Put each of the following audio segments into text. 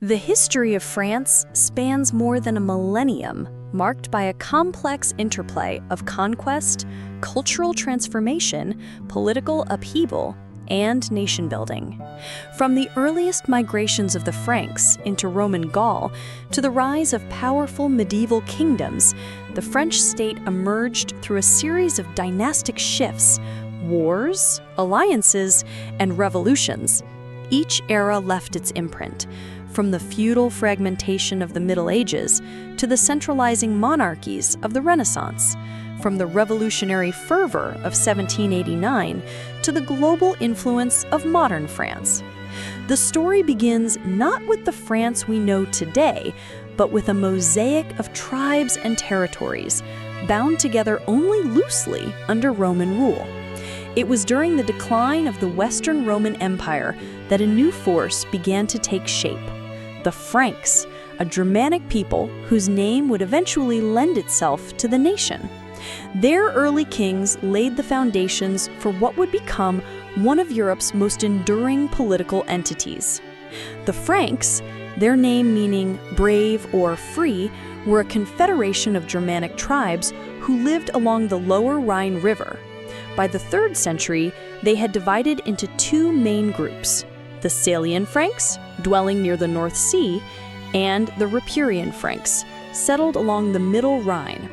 The history of France spans more than a millennium, marked by a complex interplay of conquest, cultural transformation, political upheaval, and nation-building. From the earliest migrations of the Franks into Roman Gaul to the rise of powerful medieval kingdoms, the French state emerged through a series of dynastic shifts, wars, alliances, and revolutions. Each era left its imprint, from the feudal fragmentation of the Middle Ages to the centralizing monarchies of the Renaissance, from the revolutionary fervor of 1789 to the global influence of modern France. The story begins not with the France we know today, but with a mosaic of tribes and territories, bound together only loosely under Roman rule. It was during the decline of the Western Roman Empire that a new force began to take shape: the Franks, a Germanic people whose name would eventually lend itself to the nation. Their early kings laid the foundations for what would become one of Europe's most enduring political entities. The Franks, their name meaning brave or free, were a confederation of Germanic tribes who lived along the lower Rhine River. By the 3rd century, they had divided into two main groups: the Salian Franks, dwelling near the North Sea, and the Ripuarian Franks, settled along the Middle Rhine.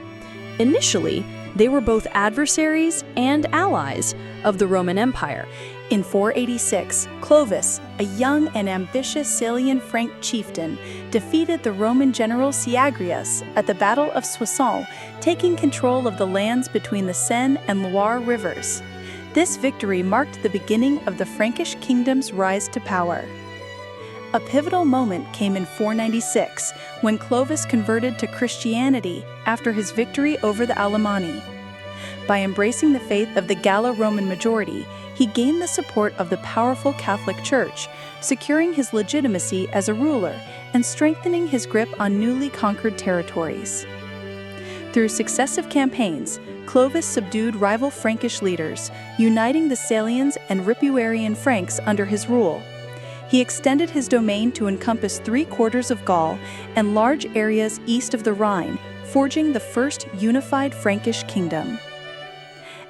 Initially, they were both adversaries and allies of the Roman Empire. In 486, Clovis, a young and ambitious Salian Frank chieftain, defeated the Roman general Syagrius at the Battle of Soissons, taking control of the lands between the Seine and Loire rivers. This victory marked the beginning of the Frankish Kingdom's rise to power. A pivotal moment came in 496, when Clovis converted to Christianity after his victory over the Alemanni. By embracing the faith of the Gallo-Roman majority, he gained the support of the powerful Catholic Church, securing his legitimacy as a ruler and strengthening his grip on newly conquered territories. Through successive campaigns, Clovis subdued rival Frankish leaders, uniting the Salians and Ripuarian Franks under his rule. He extended his domain to encompass 3/4 of Gaul and large areas east of the Rhine, forging the first unified Frankish kingdom.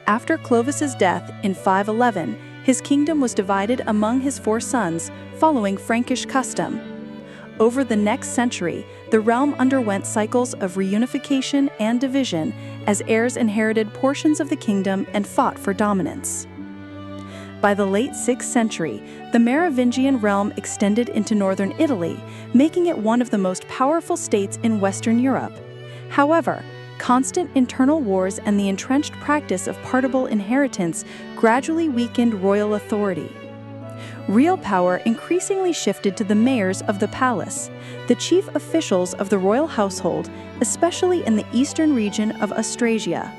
After Clovis's death in 511, his kingdom was divided among his 4 sons, following Frankish custom. Over the next century, the realm underwent cycles of reunification and division as heirs inherited portions of the kingdom and fought for dominance. By the late 6th century, the Merovingian realm extended into northern Italy, making it one of the most powerful states in Western Europe. However, constant internal wars and the entrenched practice of partible inheritance gradually weakened royal authority. Real power increasingly shifted to the mayors of the palace, the chief officials of the royal household, especially in the eastern region of Austrasia.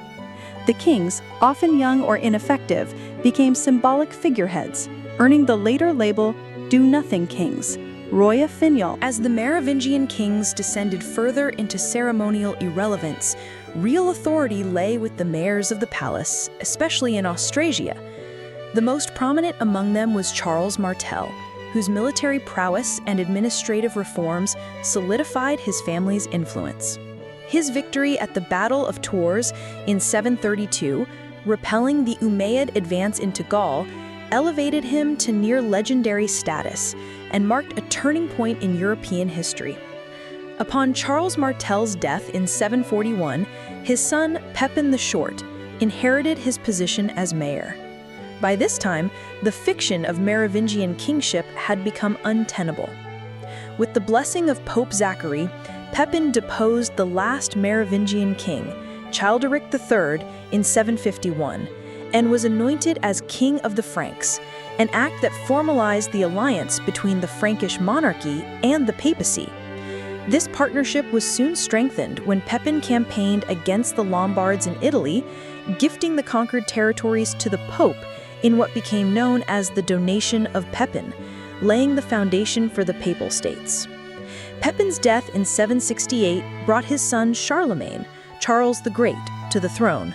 The kings, often young or ineffective, became symbolic figureheads, earning the later label do-nothing kings, Roya Finial. As the Merovingian kings descended further into ceremonial irrelevance, real authority lay with the mayors of the palace, especially in Austrasia. The most prominent among them was Charles Martel, whose military prowess and administrative reforms solidified his family's influence. His victory at the Battle of Tours in 732, repelling the Umayyad advance into Gaul, elevated him to near-legendary status and marked a turning point in European history. Upon Charles Martel's death in 741, his son Pepin the Short inherited his position as mayor. By this time, the fiction of Merovingian kingship had become untenable. With the blessing of Pope Zachary, Pepin deposed the last Merovingian king, Childeric III, in 751, and was anointed as King of the Franks, an act that formalized the alliance between the Frankish monarchy and the papacy. This partnership was soon strengthened when Pepin campaigned against the Lombards in Italy, gifting the conquered territories to the Pope in what became known as the Donation of Pepin, laying the foundation for the Papal States. Pepin's death in 768 brought his son Charlemagne, Charles the Great, to the throne,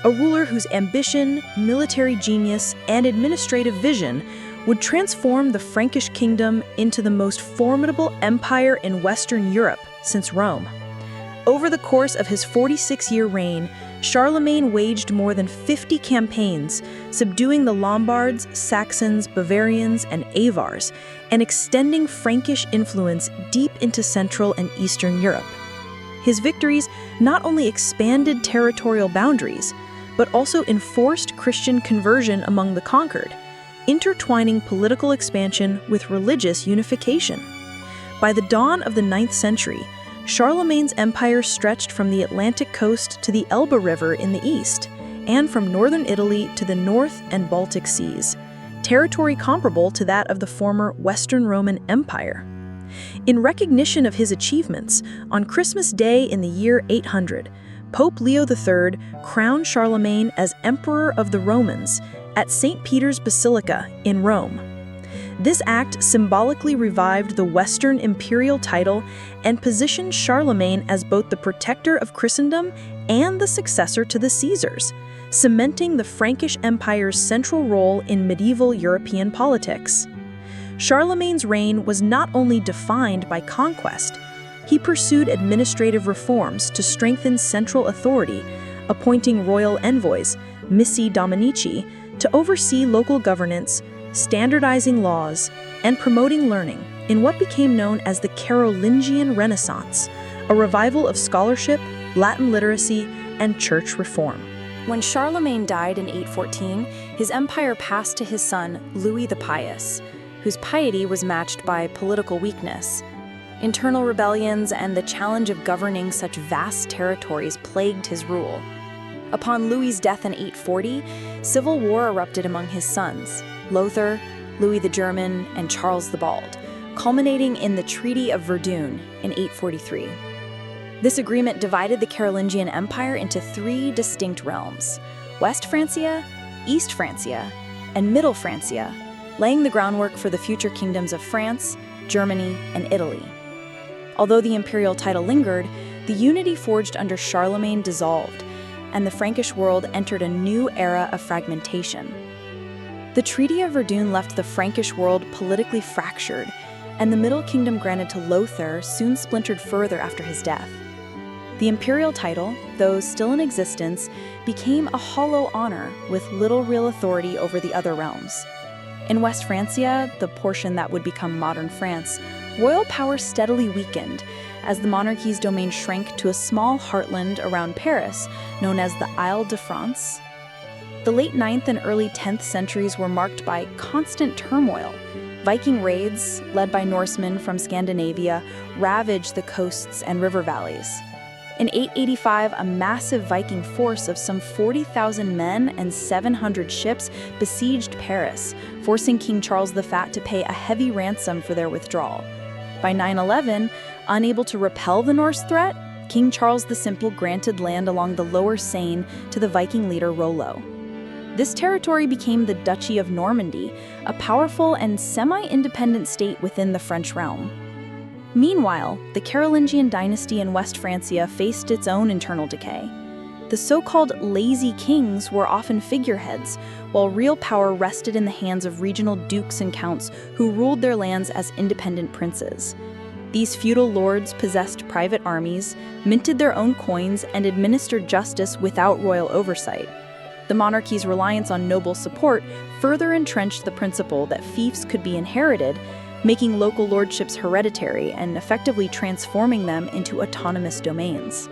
a ruler whose ambition, military genius, and administrative vision would transform the Frankish Kingdom into the most formidable empire in Western Europe since Rome. Over the course of his 46-year reign, Charlemagne waged more than 50 campaigns, subduing the Lombards, Saxons, Bavarians, and Avars, and extending Frankish influence deep into Central and Eastern Europe. His victories not only expanded territorial boundaries, but also enforced Christian conversion among the conquered, intertwining political expansion with religious unification. By the dawn of the 9th century, Charlemagne's empire stretched from the Atlantic coast to the Elbe River in the east, and from northern Italy to the North and Baltic Seas, territory comparable to that of the former Western Roman Empire. In recognition of his achievements, on Christmas Day in the year 800, Pope Leo III crowned Charlemagne as Emperor of the Romans at St. Peter's Basilica in Rome. This act symbolically revived the Western imperial title and positioned Charlemagne as both the protector of Christendom and the successor to the Caesars, cementing the Frankish Empire's central role in medieval European politics. Charlemagne's reign was not only defined by conquest, he pursued administrative reforms to strengthen central authority, appointing royal envoys, missi dominici, to oversee local governance, standardizing laws, and promoting learning in what became known as the Carolingian Renaissance, a revival of scholarship, Latin literacy, and church reform. When Charlemagne died in 814, his empire passed to his son, Louis the Pious, whose piety was matched by political weakness. Internal rebellions and the challenge of governing such vast territories plagued his rule. Upon Louis's death in 840, civil war erupted among his sons, Lothar, Louis the German, and Charles the Bald, culminating in the Treaty of Verdun in 843. This agreement divided the Carolingian Empire into 3 distinct realms: West Francia, East Francia, and Middle Francia, laying the groundwork for the future kingdoms of France, Germany, and Italy. Although the imperial title lingered, the unity forged under Charlemagne dissolved, and the Frankish world entered a new era of fragmentation. The Treaty of Verdun left the Frankish world politically fractured, and the Middle Kingdom granted to Lothar soon splintered further after his death. The imperial title, though still in existence, became a hollow honor with little real authority over the other realms. In West Francia, the portion that would become modern France, royal power steadily weakened as the monarchy's domain shrank to a small heartland around Paris known as the Isle de France. The late 9th and early 10th centuries were marked by constant turmoil. Viking raids, led by Norsemen from Scandinavia, ravaged the coasts and river valleys. In 885, a massive Viking force of some 40,000 men and 700 ships besieged Paris, forcing King Charles the Fat to pay a heavy ransom for their withdrawal. By 911, unable to repel the Norse threat, King Charles the Simple granted land along the lower Seine to the Viking leader Rollo. This territory became the Duchy of Normandy, a powerful and semi-independent state within the French realm. Meanwhile, the Carolingian dynasty in West Francia faced its own internal decay. The so-called lazy kings were often figureheads, while real power rested in the hands of regional dukes and counts who ruled their lands as independent princes. These feudal lords possessed private armies, minted their own coins, and administered justice without royal oversight. The monarchy's reliance on noble support further entrenched the principle that fiefs could be inherited, making local lordships hereditary and effectively transforming them into autonomous domains.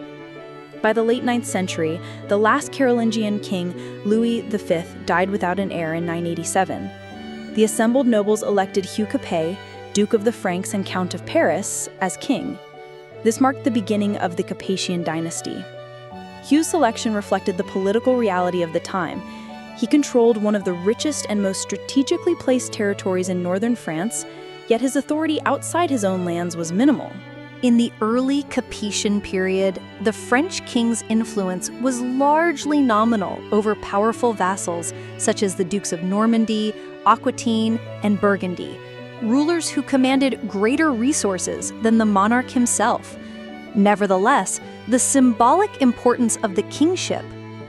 By the late 9th century, the last Carolingian king, Louis V, died without an heir in 987. The assembled nobles elected Hugh Capet, Duke of the Franks and Count of Paris, as king. This marked the beginning of the Capetian dynasty. Hugh's selection reflected the political reality of the time. He controlled one of the richest and most strategically placed territories in northern France, yet his authority outside his own lands was minimal. In the early Capetian period, the French king's influence was largely nominal over powerful vassals such as the Dukes of Normandy, Aquitaine, and Burgundy, rulers who commanded greater resources than the monarch himself. Nevertheless, the symbolic importance of the kingship,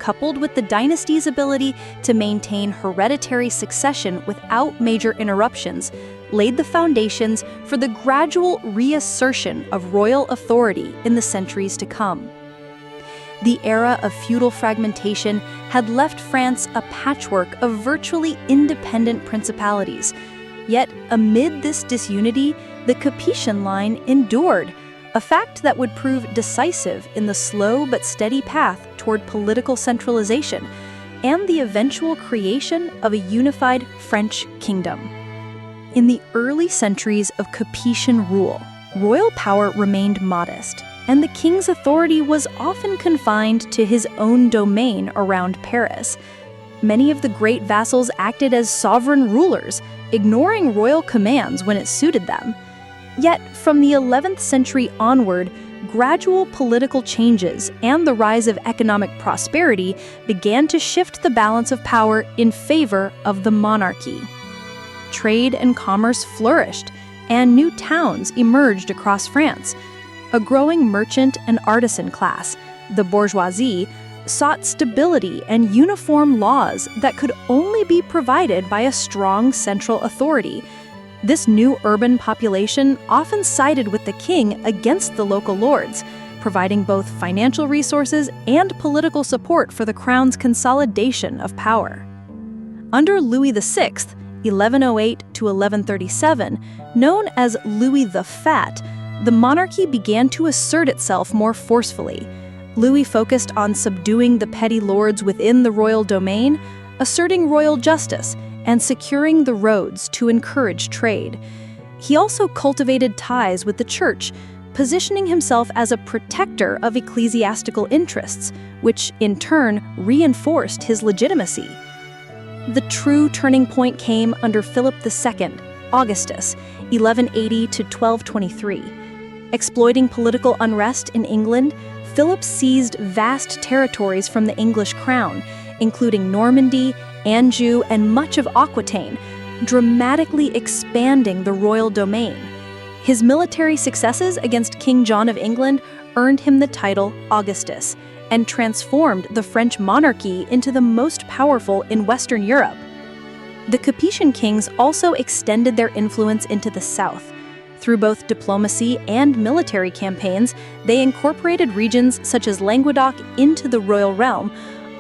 coupled with the dynasty's ability to maintain hereditary succession without major interruptions, laid the foundations for the gradual reassertion of royal authority in the centuries to come. The era of feudal fragmentation had left France a patchwork of virtually independent principalities. Yet, amid this disunity, the Capetian line endured, a fact that would prove decisive in the slow but steady path toward political centralization and the eventual creation of a unified French kingdom. In the early centuries of Capetian rule, royal power remained modest, and the king's authority was often confined to his own domain around Paris. Many of the great vassals acted as sovereign rulers, ignoring royal commands when it suited them. Yet, from the 11th century onward, gradual political changes and the rise of economic prosperity began to shift the balance of power in favor of the monarchy. Trade and commerce flourished, and new towns emerged across France. A growing merchant and artisan class, the bourgeoisie, sought stability and uniform laws that could only be provided by a strong central authority. This new urban population often sided with the king against the local lords, providing both financial resources and political support for the crown's consolidation of power. Under Louis VI, 1108 to 1137, known as Louis the Fat, the monarchy began to assert itself more forcefully. Louis focused on subduing the petty lords within the royal domain, asserting royal justice, and securing the roads to encourage trade. He also cultivated ties with the church, positioning himself as a protector of ecclesiastical interests, which in turn reinforced his legitimacy. The true turning point came under Philip II, Augustus, 1180 to 1223. Exploiting political unrest in England, Philip seized vast territories from the English crown, including Normandy, Anjou, and much of Aquitaine, dramatically expanding the royal domain. His military successes against King John of England earned him the title Augustus and transformed the French monarchy into the most powerful in Western Europe. The Capetian kings also extended their influence into the south. Through both diplomacy and military campaigns, they incorporated regions such as Languedoc into the royal realm,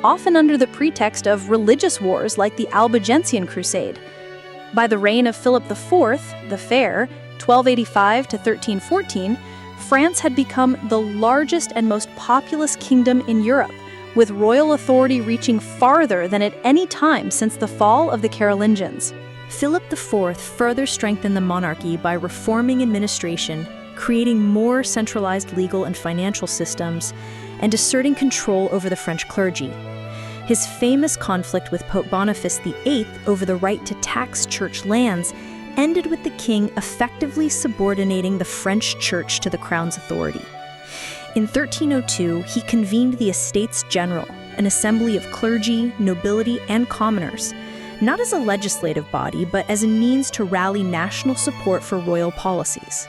often under the pretext of religious wars like the Albigensian Crusade. By the reign of Philip IV, the Fair, 1285 to 1314, France had become the largest and most populous kingdom in Europe, with royal authority reaching farther than at any time since the fall of the Carolingians. Philip IV further strengthened the monarchy by reforming administration, creating more centralized legal and financial systems, and asserting control over the French clergy. His famous conflict with Pope Boniface VIII over the right to tax church lands ended with the king effectively subordinating the French church to the crown's authority. In 1302, he convened the Estates General, an assembly of clergy, nobility, and commoners, not as a legislative body, but as a means to rally national support for royal policies.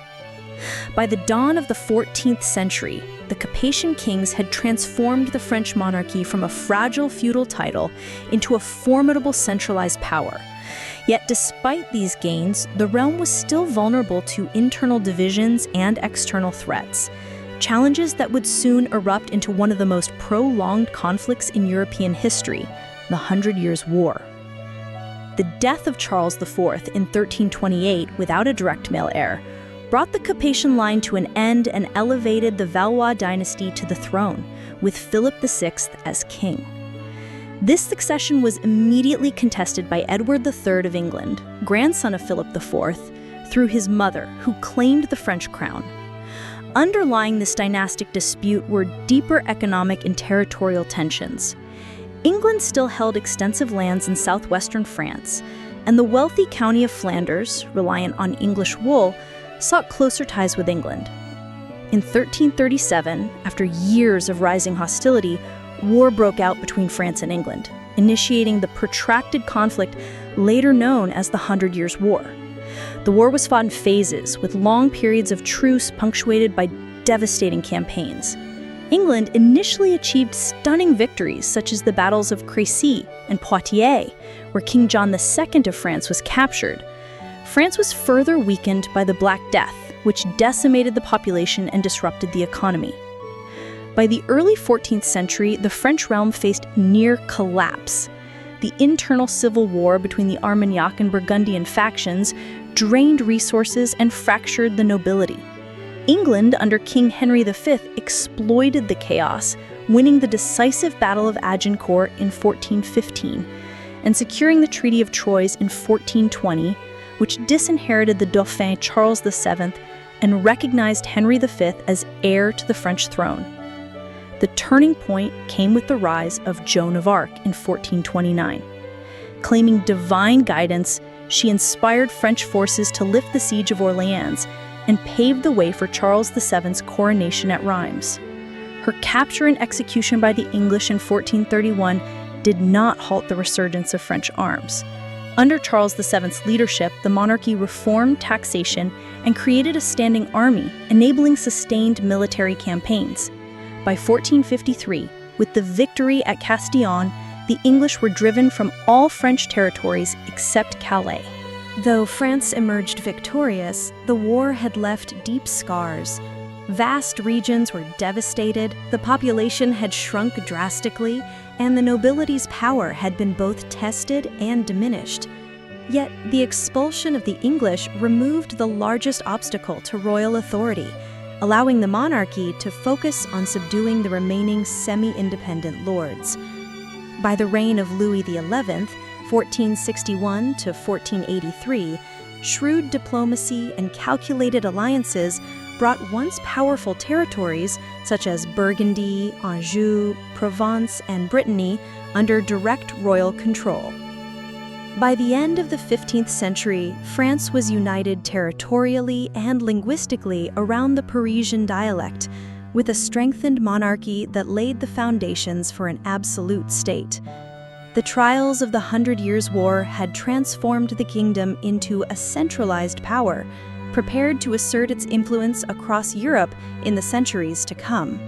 By the dawn of the 14th century, the Capetian kings had transformed the French monarchy from a fragile feudal title into a formidable centralized power. Yet despite these gains, the realm was still vulnerable to internal divisions and external threats, challenges that would soon erupt into one of the most prolonged conflicts in European history, the 100 Years' War. The death of Charles IV in 1328 without a direct male heir brought the Capetian line to an end and elevated the Valois dynasty to the throne, with Philip VI as king. This succession was immediately contested by Edward III of England, grandson of Philip IV, through his mother, who claimed the French crown. Underlying this dynastic dispute were deeper economic and territorial tensions. England still held extensive lands in southwestern France, and the wealthy county of Flanders, reliant on English wool, sought closer ties with England. In 1337, after years of rising hostility, war broke out between France and England, initiating the protracted conflict later known as the 100 Years' War. The war was fought in phases, with long periods of truce punctuated by devastating campaigns. England initially achieved stunning victories such as the battles of Crécy and Poitiers, where King John II of France was captured. France was further weakened by the Black Death, which decimated the population and disrupted the economy. By the early 14th century, the French realm faced near collapse. The internal civil war between the Armagnac and Burgundian factions drained resources and fractured the nobility. England, under King Henry V, exploited the chaos, winning the decisive Battle of Agincourt in 1415 and securing the Treaty of Troyes in 1420, which disinherited the Dauphin Charles VII and recognized Henry V as heir to the French throne. The turning point came with the rise of Joan of Arc in 1429. Claiming divine guidance, she inspired French forces to lift the siege of Orleans and paved the way for Charles VII's coronation at Reims. Her capture and execution by the English in 1431 did not halt the resurgence of French arms. Under Charles VII's leadership, the monarchy reformed taxation and created a standing army, enabling sustained military campaigns. By 1453, with the victory at Castillon, the English were driven from all French territories except Calais. Though France emerged victorious, the war had left deep scars. Vast regions were devastated, the population had shrunk drastically, and the nobility's power had been both tested and diminished. Yet, the expulsion of the English removed the largest obstacle to royal authority, allowing the monarchy to focus on subduing the remaining semi-independent lords. By the reign of Louis XI, 1461 to 1483, shrewd diplomacy and calculated alliances brought once powerful territories such as Burgundy, Anjou, Provence, and Brittany under direct royal control. By the end of the 15th century, France was united territorially and linguistically around the Parisian dialect, with a strengthened monarchy that laid the foundations for an absolute state. The trials of the 100 Years' War had transformed the kingdom into a centralized power, prepared to assert its influence across Europe in the centuries to come.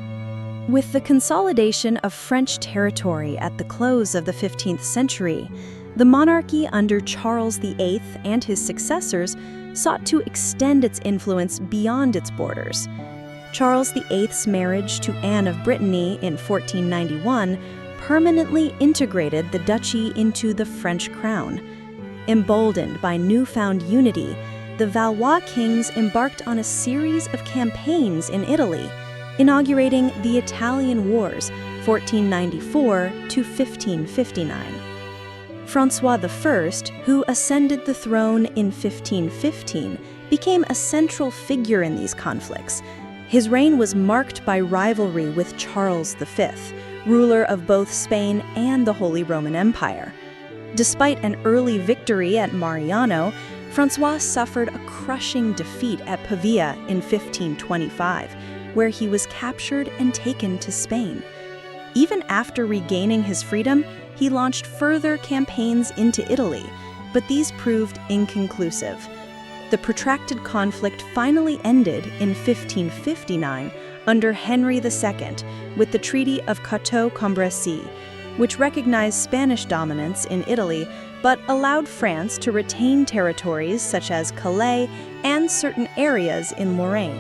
With the consolidation of French territory at the close of the 15th century, the monarchy under Charles VIII and his successors sought to extend its influence beyond its borders. Charles VIII's marriage to Anne of Brittany in 1491 permanently integrated the duchy into the French crown. Emboldened by newfound unity, the Valois kings embarked on a series of campaigns in Italy, inaugurating the Italian Wars, 1494 to 1559. Francois I, who ascended the throne in 1515, became a central figure in these conflicts. His reign was marked by rivalry with Charles V, ruler of both Spain and the Holy Roman Empire. Despite an early victory at Mariano, Francois suffered a crushing defeat at Pavia in 1525, where he was captured and taken to Spain. Even after regaining his freedom, he launched further campaigns into Italy, but these proved inconclusive. The protracted conflict finally ended in 1559 under Henry II with the Treaty of Cateau-Cambrésis, which recognized Spanish dominance in Italy but allowed France to retain territories such as Calais and certain areas in Lorraine.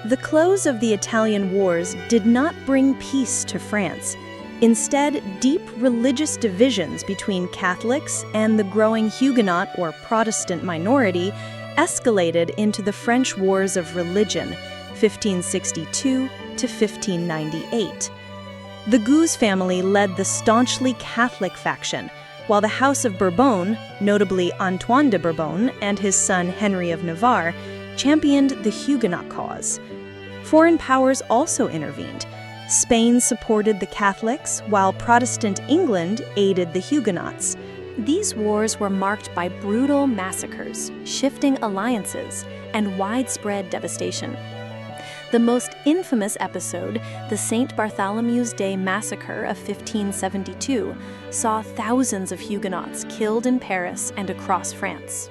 The close of the Italian Wars did not bring peace to France. Instead, deep religious divisions between Catholics and the growing Huguenot or Protestant minority escalated into the French Wars of Religion, 1562 to 1598. The Guise family led the staunchly Catholic faction, while the House of Bourbon, notably Antoine de Bourbon and his son Henry of Navarre, championed the Huguenot cause. Foreign powers also intervened. Spain supported the Catholics, while Protestant England aided the Huguenots. These wars were marked by brutal massacres, shifting alliances, and widespread devastation. The most infamous episode, the St. Bartholomew's Day Massacre of 1572, saw thousands of Huguenots killed in Paris and across France.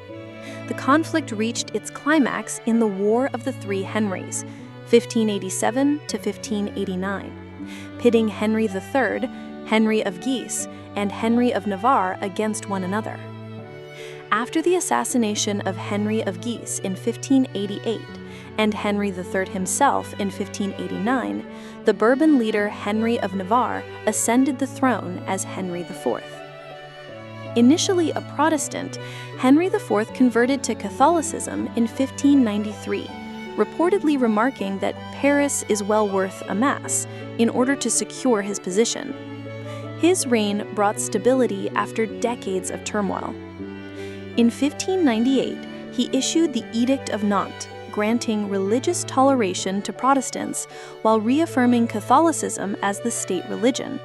The conflict reached its climax in the War of the Three Henries, 1587 to 1589, pitting Henry III, Henry of Guise, and Henry of Navarre against one another. After the assassination of Henry of Guise in 1588 and Henry III himself in 1589, the Bourbon leader Henry of Navarre ascended the throne as Henry IV. Initially a Protestant, Henry IV converted to Catholicism in 1593, reportedly remarking that Paris is well worth a mass in order to secure his position. His reign brought stability after decades of turmoil. In 1598, he issued the Edict of Nantes, granting religious toleration to Protestants while reaffirming Catholicism as the state religion.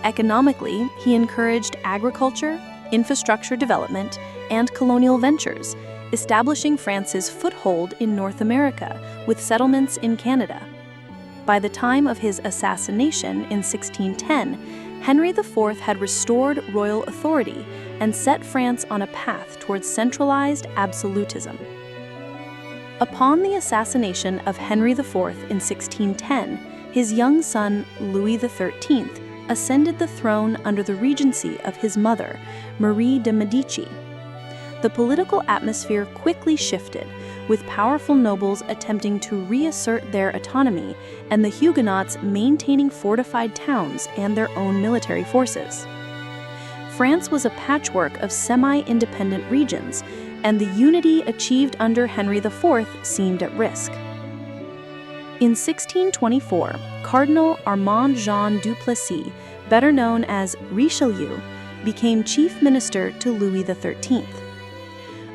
Economically, he encouraged agriculture, infrastructure development, and colonial ventures, establishing France's foothold in North America with settlements in Canada. By the time of his assassination in 1610, Henry IV had restored royal authority and set France on a path towards centralized absolutism. Upon the assassination of Henry IV in 1610, his young son, Louis XIII, ascended the throne under the regency of his mother, Marie de Medici. The political atmosphere quickly shifted, with powerful nobles attempting to reassert their autonomy and the Huguenots maintaining fortified towns and their own military forces. France was a patchwork of semi-independent regions, and the unity achieved under Henry IV seemed at risk. In 1624, Cardinal Armand Jean Duplessis, better known as Richelieu, became chief minister to Louis XIII.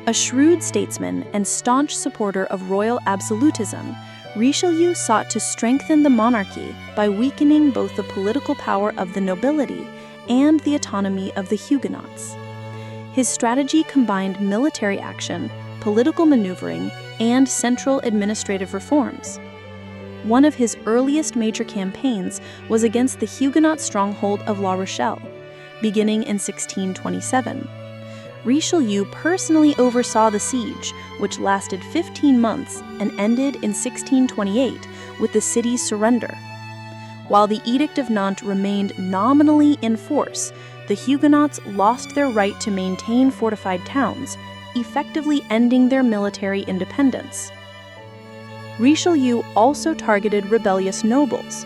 A shrewd statesman and staunch supporter of royal absolutism, Richelieu sought to strengthen the monarchy by weakening both the political power of the nobility and the autonomy of the Huguenots. His strategy combined military action, political maneuvering, and central administrative reforms. One of his earliest major campaigns was against the Huguenot stronghold of La Rochelle, beginning in 1627. Richelieu personally oversaw the siege, which lasted 15 months and ended in 1628 with the city's surrender. While the Edict of Nantes remained nominally in force, the Huguenots lost their right to maintain fortified towns, effectively ending their military independence. Richelieu also targeted rebellious nobles.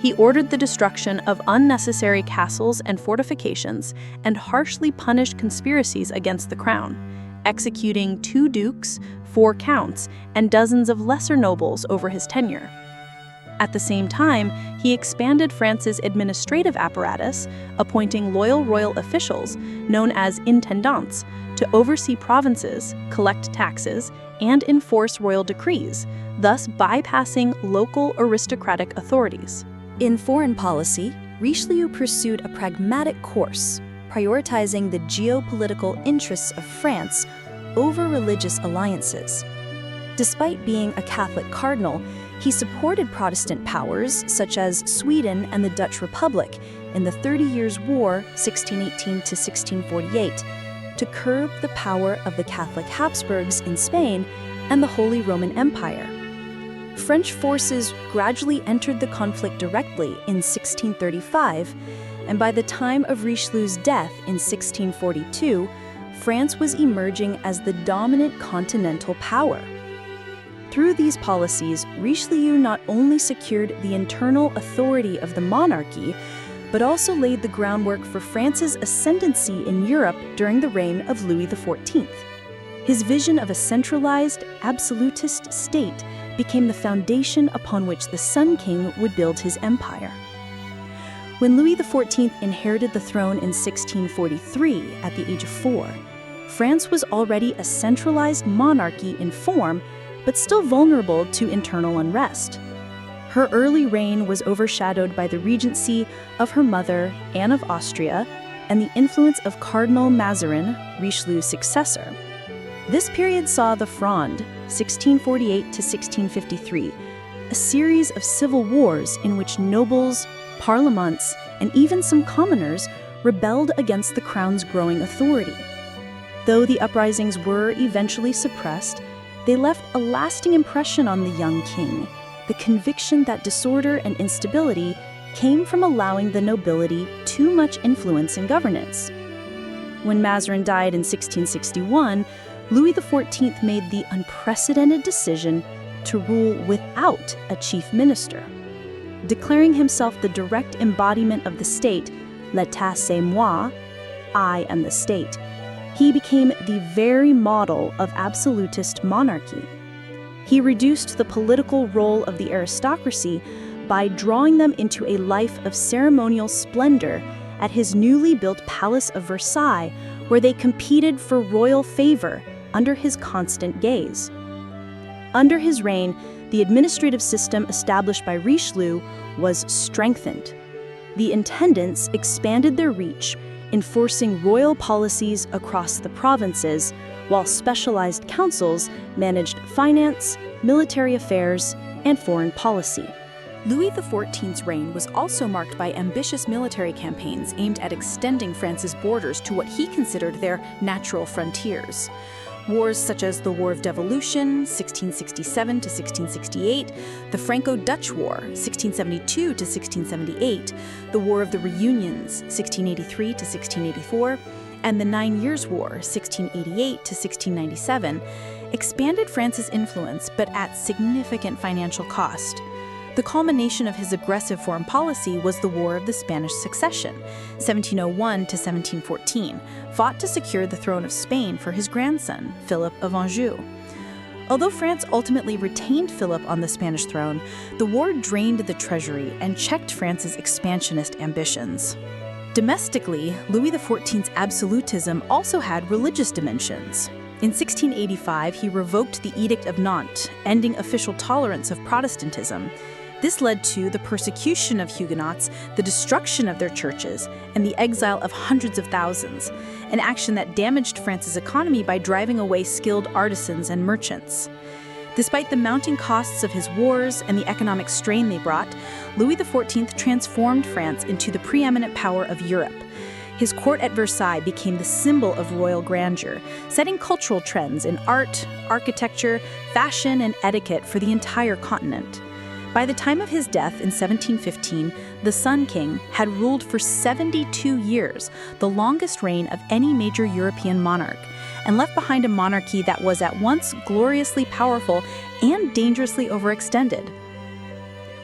He ordered the destruction of unnecessary castles and fortifications and harshly punished conspiracies against the crown, executing 2 dukes, 4 counts, and dozens of lesser nobles over his tenure. At the same time, he expanded France's administrative apparatus, appointing loyal royal officials, known as intendants, to oversee provinces, collect taxes, and enforce royal decrees, thus bypassing local aristocratic authorities. In foreign policy, Richelieu pursued a pragmatic course, prioritizing the geopolitical interests of France over religious alliances. Despite being a Catholic cardinal, he supported Protestant powers such as Sweden and the Dutch Republic in the 30 Years' War, 1618 to 1648, to curb the power of the Catholic Habsburgs in Spain and the Holy Roman Empire. French forces gradually entered the conflict directly in 1635, and by the time of Richelieu's death in 1642, France was emerging as the dominant continental power. Through these policies, Richelieu not only secured the internal authority of the monarchy, but also laid the groundwork for France's ascendancy in Europe during the reign of Louis XIV. His vision of a centralized, absolutist state became the foundation upon which the Sun King would build his empire. When Louis XIV inherited the throne in 1643 at the age of 4, France was already a centralized monarchy in form, but still vulnerable to internal unrest. Her early reign was overshadowed by the regency of her mother, Anne of Austria, and the influence of Cardinal Mazarin, Richelieu's successor. This period saw the Fronde, 1648 to 1653, a series of civil wars in which nobles, parlements, and even some commoners rebelled against the crown's growing authority. Though the uprisings were eventually suppressed, They left a lasting impression on the young king, the conviction that disorder and instability came from allowing the nobility too much influence in governance. When Mazarin died in 1661, Louis XIV made the unprecedented decision to rule without a chief minister. Declaring himself the direct embodiment of the state, l'état c'est moi, I am the state, he became the very model of absolutist monarchy. He reduced the political role of the aristocracy by drawing them into a life of ceremonial splendor at his newly built Palace of Versailles, where they competed for royal favor under his constant gaze. Under his reign, the administrative system established by Richelieu was strengthened. The intendants expanded their reach, enforcing royal policies across the provinces, while specialized councils managed finance, military affairs, and foreign policy. Louis XIV's reign was also marked by ambitious military campaigns aimed at extending France's borders to what he considered their natural frontiers. Wars such as the War of Devolution, 1667 to 1668, the Franco-Dutch War, 1672 to 1678, the War of the Reunions, 1683 to 1684, and the 9 Years' War, 1688 to 1697, expanded France's influence but at significant financial cost. The culmination of his aggressive foreign policy was the War of the Spanish Succession, 1701 to 1714, fought to secure the throne of Spain for his grandson, Philip of Anjou. Although France ultimately retained Philip on the Spanish throne, the war drained the treasury and checked France's expansionist ambitions. Domestically, Louis XIV's absolutism also had religious dimensions. In 1685, he revoked the Edict of Nantes, ending official tolerance of Protestantism. This led to the persecution of Huguenots, the destruction of their churches, and the exile of hundreds of thousands, an action that damaged France's economy by driving away skilled artisans and merchants. Despite the mounting costs of his wars and the economic strain they brought, Louis XIV transformed France into the preeminent power of Europe. His court at Versailles became the symbol of royal grandeur, setting cultural trends in art, architecture, fashion, and etiquette for the entire continent. By the time of his death in 1715, the Sun King had ruled for 72 years, the longest reign of any major European monarch, and left behind a monarchy that was at once gloriously powerful and dangerously overextended.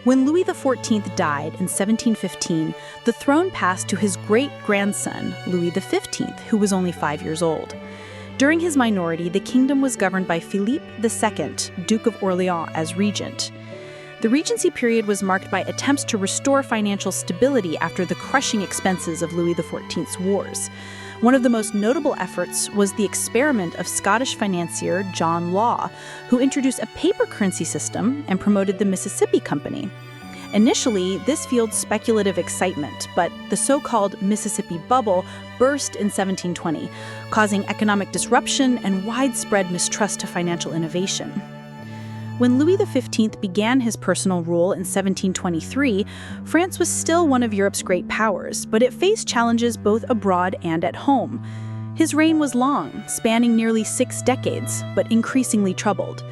When Louis XIV died in 1715, the throne passed to his great-grandson, Louis XV, who was only 5 years old. During his minority, the kingdom was governed by Philippe II, Duke of Orleans, as regent. The regency period was marked by attempts to restore financial stability after the crushing expenses of Louis XIV's wars. One of the most notable efforts was the experiment of Scottish financier John Law, who introduced a paper currency system and promoted the Mississippi Company. Initially, this fueled speculative excitement, but the so-called Mississippi Bubble burst in 1720, causing economic disruption and widespread mistrust to financial innovation. When Louis XV began his personal rule in 1723, France was still one of Europe's great powers, but it faced challenges both abroad and at home. His reign was long, spanning nearly 6 decades, but increasingly troubled.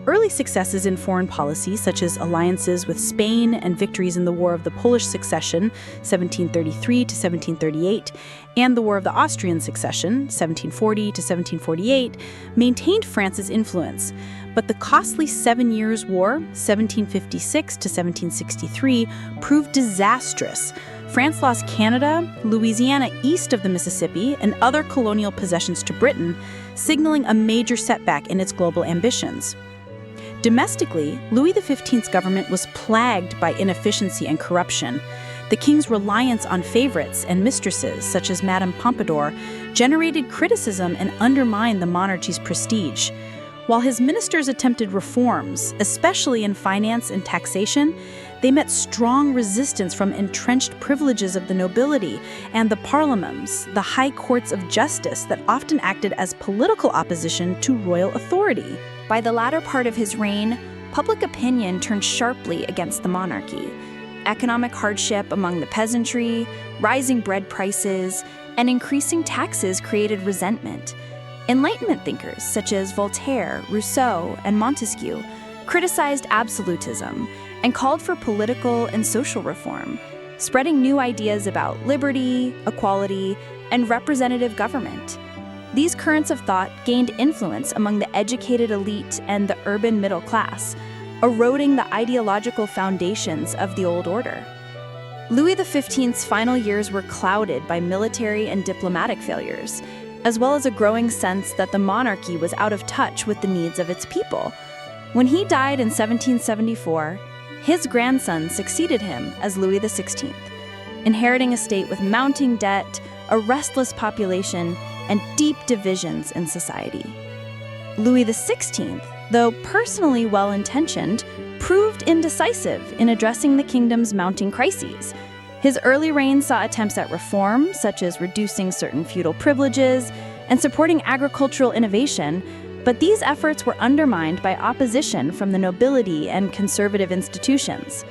Early successes in foreign policy, such as alliances with Spain and victories in the War of the Polish Succession, 1733 to 1738, and the War of the Austrian Succession, 1740 to 1748, maintained France's influence. But the costly 7 Years' War, 1756 to 1763, proved disastrous. France lost Canada, Louisiana east of the Mississippi, and other colonial possessions to Britain, signaling a major setback in its global ambitions. Domestically, Louis XV's government was plagued by inefficiency and corruption. The king's reliance on favorites and mistresses, such as Madame Pompadour, generated criticism and undermined the monarchy's prestige. While his ministers attempted reforms, especially in finance and taxation, they met strong resistance from entrenched privileges of the nobility and the parlements, the high courts of justice that often acted as political opposition to royal authority. By the latter part of his reign, public opinion turned sharply against the monarchy. Economic hardship among the peasantry, rising bread prices, and increasing taxes created resentment. Enlightenment thinkers such as Voltaire, Rousseau, and Montesquieu criticized absolutism and called for political and social reform, spreading new ideas about liberty, equality, and representative government. These currents of thought gained influence among the educated elite and the urban middle class, eroding the ideological foundations of the old order. Louis XV's final years were clouded by military and diplomatic failures, as well as a growing sense that the monarchy was out of touch with the needs of its people. When he died in 1774, his grandson succeeded him as Louis XVI, inheriting a state with mounting debt, a restless population, and deep divisions in society. Louis XVI, though personally well-intentioned, proved indecisive in addressing the kingdom's mounting crises. His early reign saw attempts at reform, such as reducing certain feudal privileges and supporting agricultural innovation, but these efforts were undermined by opposition from the nobility and conservative institutions.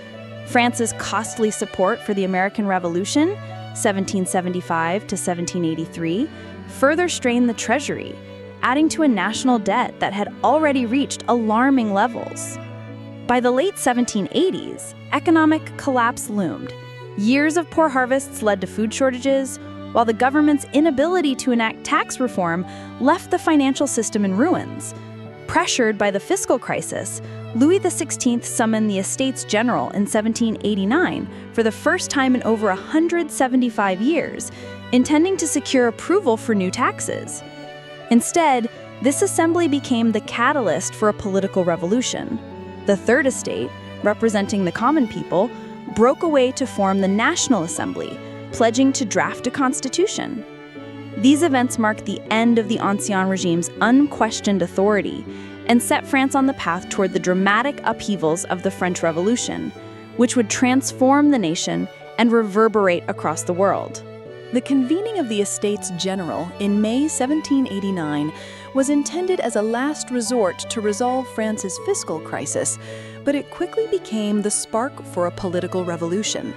France's costly support for the American Revolution, 1775 to 1783, further strained the treasury, adding to a national debt that had already reached alarming levels. By the late 1780s, economic collapse loomed. Years of poor harvests led to food shortages, while the government's inability to enact tax reform left the financial system in ruins. Pressured by the fiscal crisis, Louis XVI summoned the Estates General in 1789 for the first time in over 175 years, intending to secure approval for new taxes. Instead, this assembly became the catalyst for a political revolution. The Third Estate, representing the common people, broke away to form the National Assembly, pledging to draft a constitution. These events marked the end of the Ancien regime's unquestioned authority and set France on the path toward the dramatic upheavals of the French Revolution, which would transform the nation and reverberate across the world. The convening of the Estates General in May 1789 was intended as a last resort to resolve France's fiscal crisis, but it quickly became the spark for a political revolution.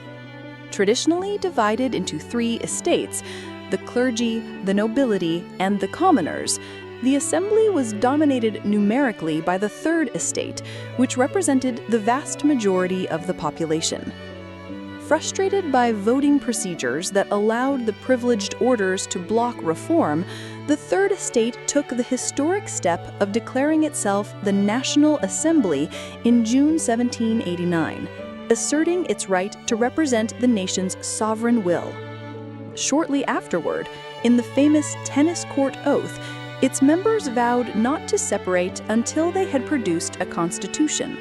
Traditionally divided into three estates, the clergy, the nobility, and the commoners, the assembly was dominated numerically by the Third Estate, which represented the vast majority of the population. Frustrated by voting procedures that allowed the privileged orders to block reform, the Third Estate took the historic step of declaring itself the National Assembly in June 1789, asserting its right to represent the nation's sovereign will. Shortly afterward, in the famous tennis court oath, its members vowed not to separate until they had produced a constitution.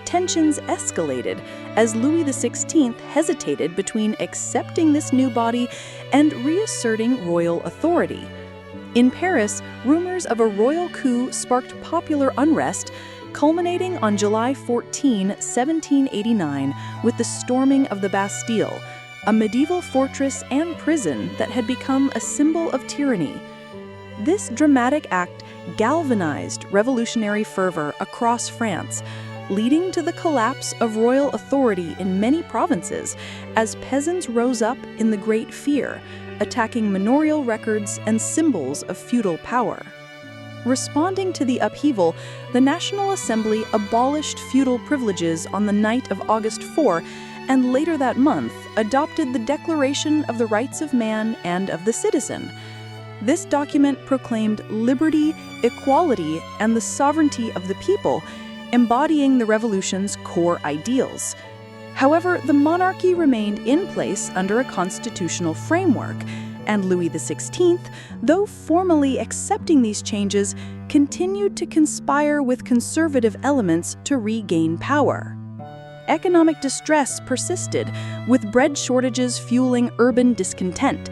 Tensions escalated as Louis XVI hesitated between accepting this new body and reasserting royal authority. In Paris, rumors of a royal coup sparked popular unrest, culminating on July 14, 1789, with the storming of the Bastille, a medieval fortress and prison that had become a symbol of tyranny. This dramatic act galvanized revolutionary fervor across France, leading to the collapse of royal authority in many provinces as peasants rose up in the Great Fear, attacking manorial records and symbols of feudal power. Responding to the upheaval, the National Assembly abolished feudal privileges on the night of August 4, and later that month adopted the Declaration of the Rights of Man and of the Citizen. This document proclaimed liberty, equality, and the sovereignty of the people, embodying the revolution's core ideals. However, the monarchy remained in place under a constitutional framework, and Louis XVI, though formally accepting these changes, continued to conspire with conservative elements to regain power. Economic distress persisted, with bread shortages fueling urban discontent.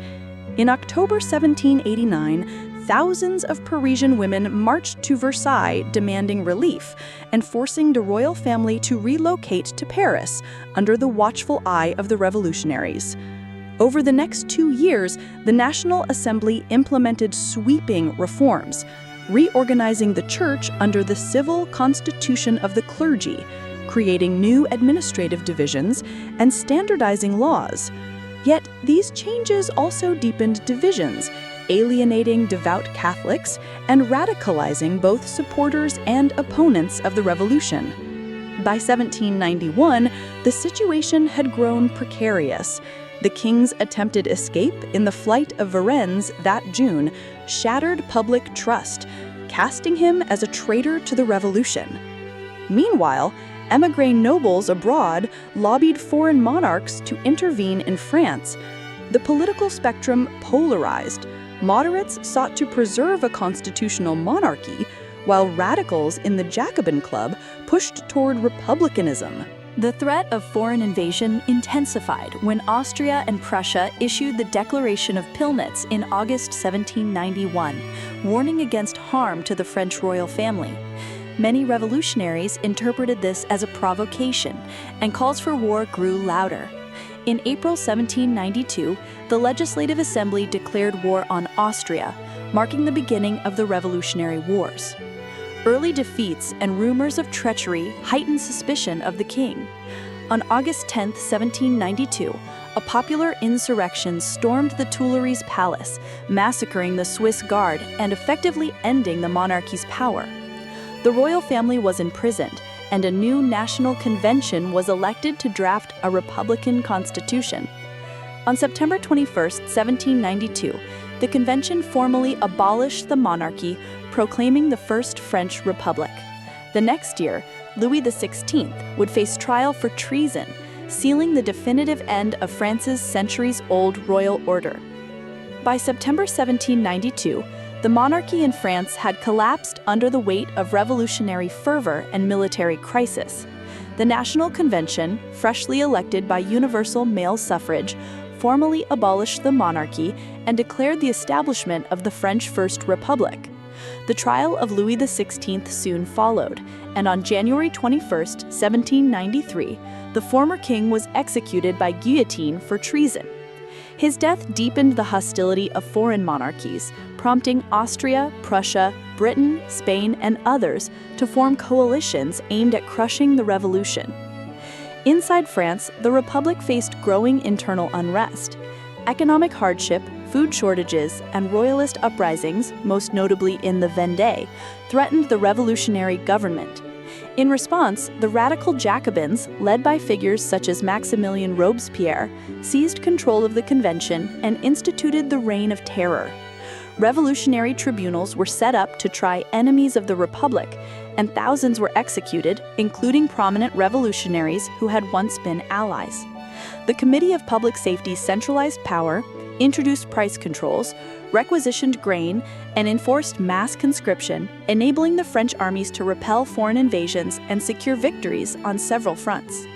In October 1789, thousands of Parisian women marched to Versailles demanding relief and forcing the royal family to relocate to Paris under the watchful eye of the revolutionaries. Over the next 2 years, the National Assembly implemented sweeping reforms, reorganizing the church under the civil constitution of the clergy, creating new administrative divisions, and standardizing laws. Yet these changes also deepened divisions, alienating devout Catholics and radicalizing both supporters and opponents of the revolution. By 1791, the situation had grown precarious. The king's attempted escape in the Flight of Varennes that June shattered public trust, casting him as a traitor to the revolution. Meanwhile, émigré nobles abroad lobbied foreign monarchs to intervene in France. The political spectrum polarized. Moderates sought to preserve a constitutional monarchy, while radicals in the Jacobin Club pushed toward republicanism. The threat of foreign invasion intensified when Austria and Prussia issued the Declaration of Pillnitz in August 1791, warning against harm to the French royal family. Many revolutionaries interpreted this as a provocation, and calls for war grew louder. In April 1792, the Legislative Assembly declared war on Austria, marking the beginning of the Revolutionary Wars. Early defeats and rumors of treachery heightened suspicion of the king. On August 10, 1792, a popular insurrection stormed the Tuileries Palace, massacring the Swiss Guard and effectively ending the monarchy's power. The royal family was imprisoned, and a new national convention was elected to draft a republican constitution. On September 21, 1792, the convention formally abolished the monarchy, proclaiming the First French Republic. The next year, Louis XVI would face trial for treason, sealing the definitive end of France's centuries-old royal order. By September 1792, the monarchy in France had collapsed under the weight of revolutionary fervor and military crisis. The National Convention, freshly elected by universal male suffrage, formally abolished the monarchy and declared the establishment of the French First Republic. The trial of Louis XVI soon followed, and on January 21, 1793, the former king was executed by guillotine for treason. His death deepened the hostility of foreign monarchies, prompting Austria, Prussia, Britain, Spain, and others to form coalitions aimed at crushing the revolution. Inside France, the Republic faced growing internal unrest. Economic hardship, food shortages, and royalist uprisings, most notably in the Vendée, threatened the revolutionary government. In response, the radical Jacobins, led by figures such as Maximilien Robespierre, seized control of the convention and instituted the Reign of Terror. Revolutionary tribunals were set up to try enemies of the Republic, and thousands were executed, including prominent revolutionaries who had once been allies. The Committee of Public Safety centralized power, introduced price controls, requisitioned grain, and enforced mass conscription, enabling the French armies to repel foreign invasions and secure victories on several fronts.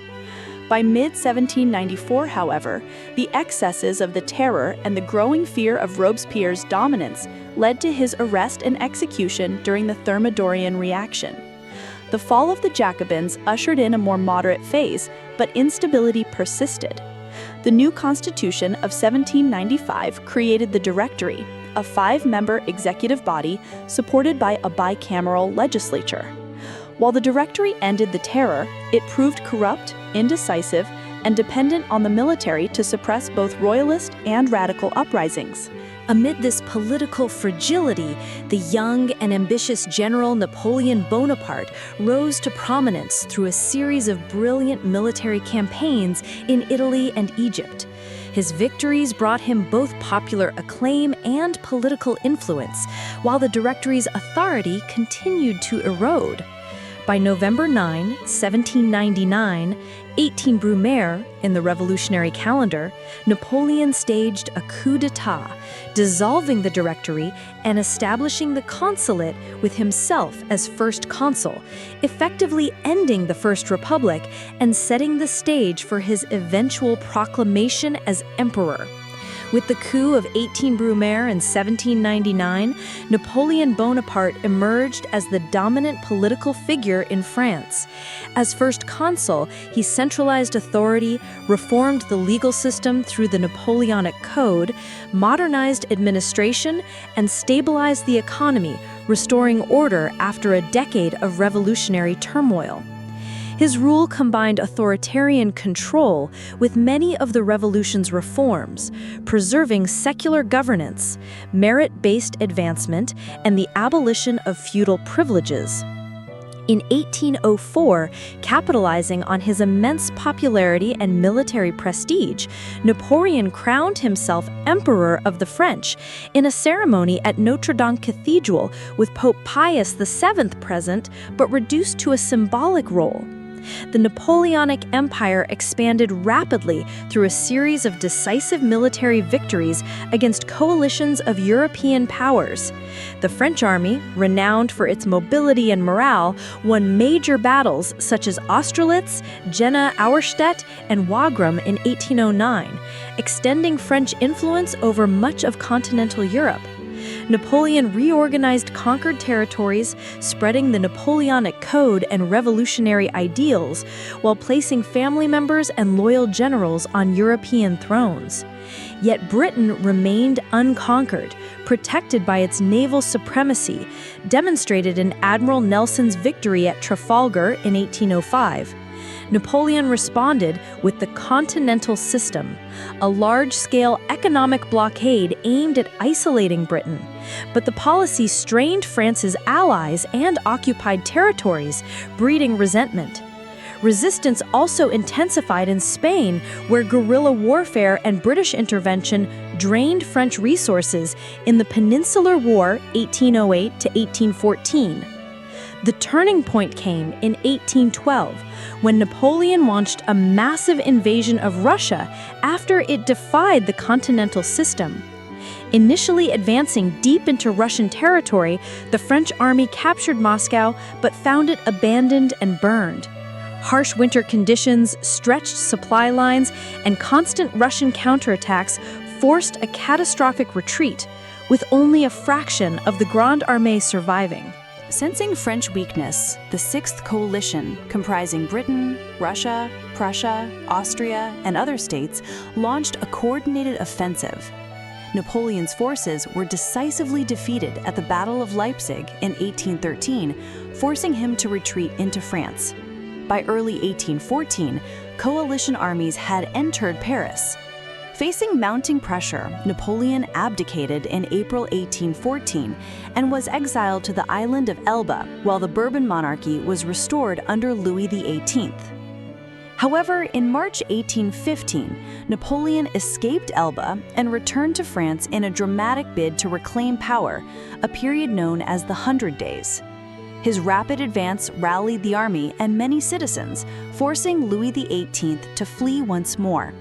By mid-1794, however, the excesses of the Terror and the growing fear of Robespierre's dominance led to his arrest and execution during the Thermidorian reaction. The fall of the Jacobins ushered in a more moderate phase, but instability persisted. The new Constitution of 1795 created the Directory, a 5-member executive body supported by a bicameral legislature. While the Directory ended the Terror, it proved corrupt, indecisive, and dependent on the military to suppress both royalist and radical uprisings. Amid this political fragility, the young and ambitious General Napoleon Bonaparte rose to prominence through a series of brilliant military campaigns in Italy and Egypt. His victories brought him both popular acclaim and political influence, while the Directory's authority continued to erode. By November 9, 1799, 18 Brumaire, in the revolutionary calendar, Napoleon staged a coup d'etat, dissolving the Directory and establishing the consulate with himself as first consul, effectively ending the First Republic and setting the stage for his eventual proclamation as emperor. With the coup of 18 Brumaire in 1799, Napoleon Bonaparte emerged as the dominant political figure in France. As first consul, he centralized authority, reformed the legal system through the Napoleonic Code, modernized administration, and stabilized the economy, restoring order after a decade of revolutionary turmoil. His rule combined authoritarian control with many of the revolution's reforms, preserving secular governance, merit-based advancement, and the abolition of feudal privileges. In 1804, capitalizing on his immense popularity and military prestige, Napoleon crowned himself Emperor of the French in a ceremony at Notre Dame Cathedral with Pope Pius VII present, but reduced to a symbolic role. The Napoleonic Empire expanded rapidly through a series of decisive military victories against coalitions of European powers. The French army, renowned for its mobility and morale, won major battles such as Austerlitz, Jena, Auerstedt, and Wagram in 1809, extending French influence over much of continental Europe. Napoleon reorganized conquered territories, spreading the Napoleonic Code and revolutionary ideals, while placing family members and loyal generals on European thrones. Yet Britain remained unconquered, protected by its naval supremacy, demonstrated in Admiral Nelson's victory at Trafalgar in 1805. Napoleon responded with the Continental System, a large-scale economic blockade aimed at isolating Britain. But the policy strained France's allies and occupied territories, breeding resentment. Resistance also intensified in Spain, where guerrilla warfare and British intervention drained French resources in the Peninsular War 1808 to 1814. The turning point came in 1812, when Napoleon launched a massive invasion of Russia after it defied the continental system. Initially advancing deep into Russian territory, the French army captured Moscow but found it abandoned and burned. Harsh winter conditions, stretched supply lines, and constant Russian counterattacks forced a catastrophic retreat, with only a fraction of the Grande Armée surviving. Sensing French weakness, the Sixth Coalition, comprising Britain, Russia, Prussia, Austria, and other states, launched a coordinated offensive. Napoleon's forces were decisively defeated at the Battle of Leipzig in 1813, forcing him to retreat into France. By early 1814, coalition armies had entered Paris. Facing mounting pressure, Napoleon abdicated in April 1814 and was exiled to the island of Elba, while the Bourbon monarchy was restored under Louis XVIII. However, in March 1815, Napoleon escaped Elba and returned to France in a dramatic bid to reclaim power, a period known as the 100 Days. His rapid advance rallied the army and many citizens, forcing Louis XVIII to flee once more.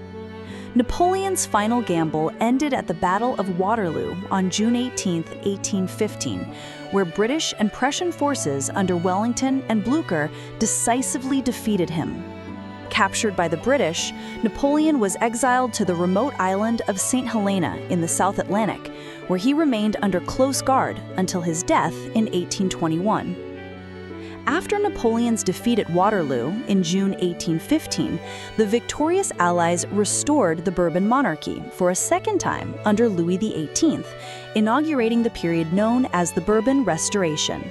Napoleon's final gamble ended at the Battle of Waterloo on June 18, 1815, where British and Prussian forces under Wellington and Blücher decisively defeated him. Captured by the British, Napoleon was exiled to the remote island of St. Helena in the South Atlantic, where he remained under close guard until his death in 1821. After Napoleon's defeat at Waterloo in June 1815, the victorious Allies restored the Bourbon monarchy for a second time under Louis XVIII, inaugurating the period known as the Bourbon Restoration.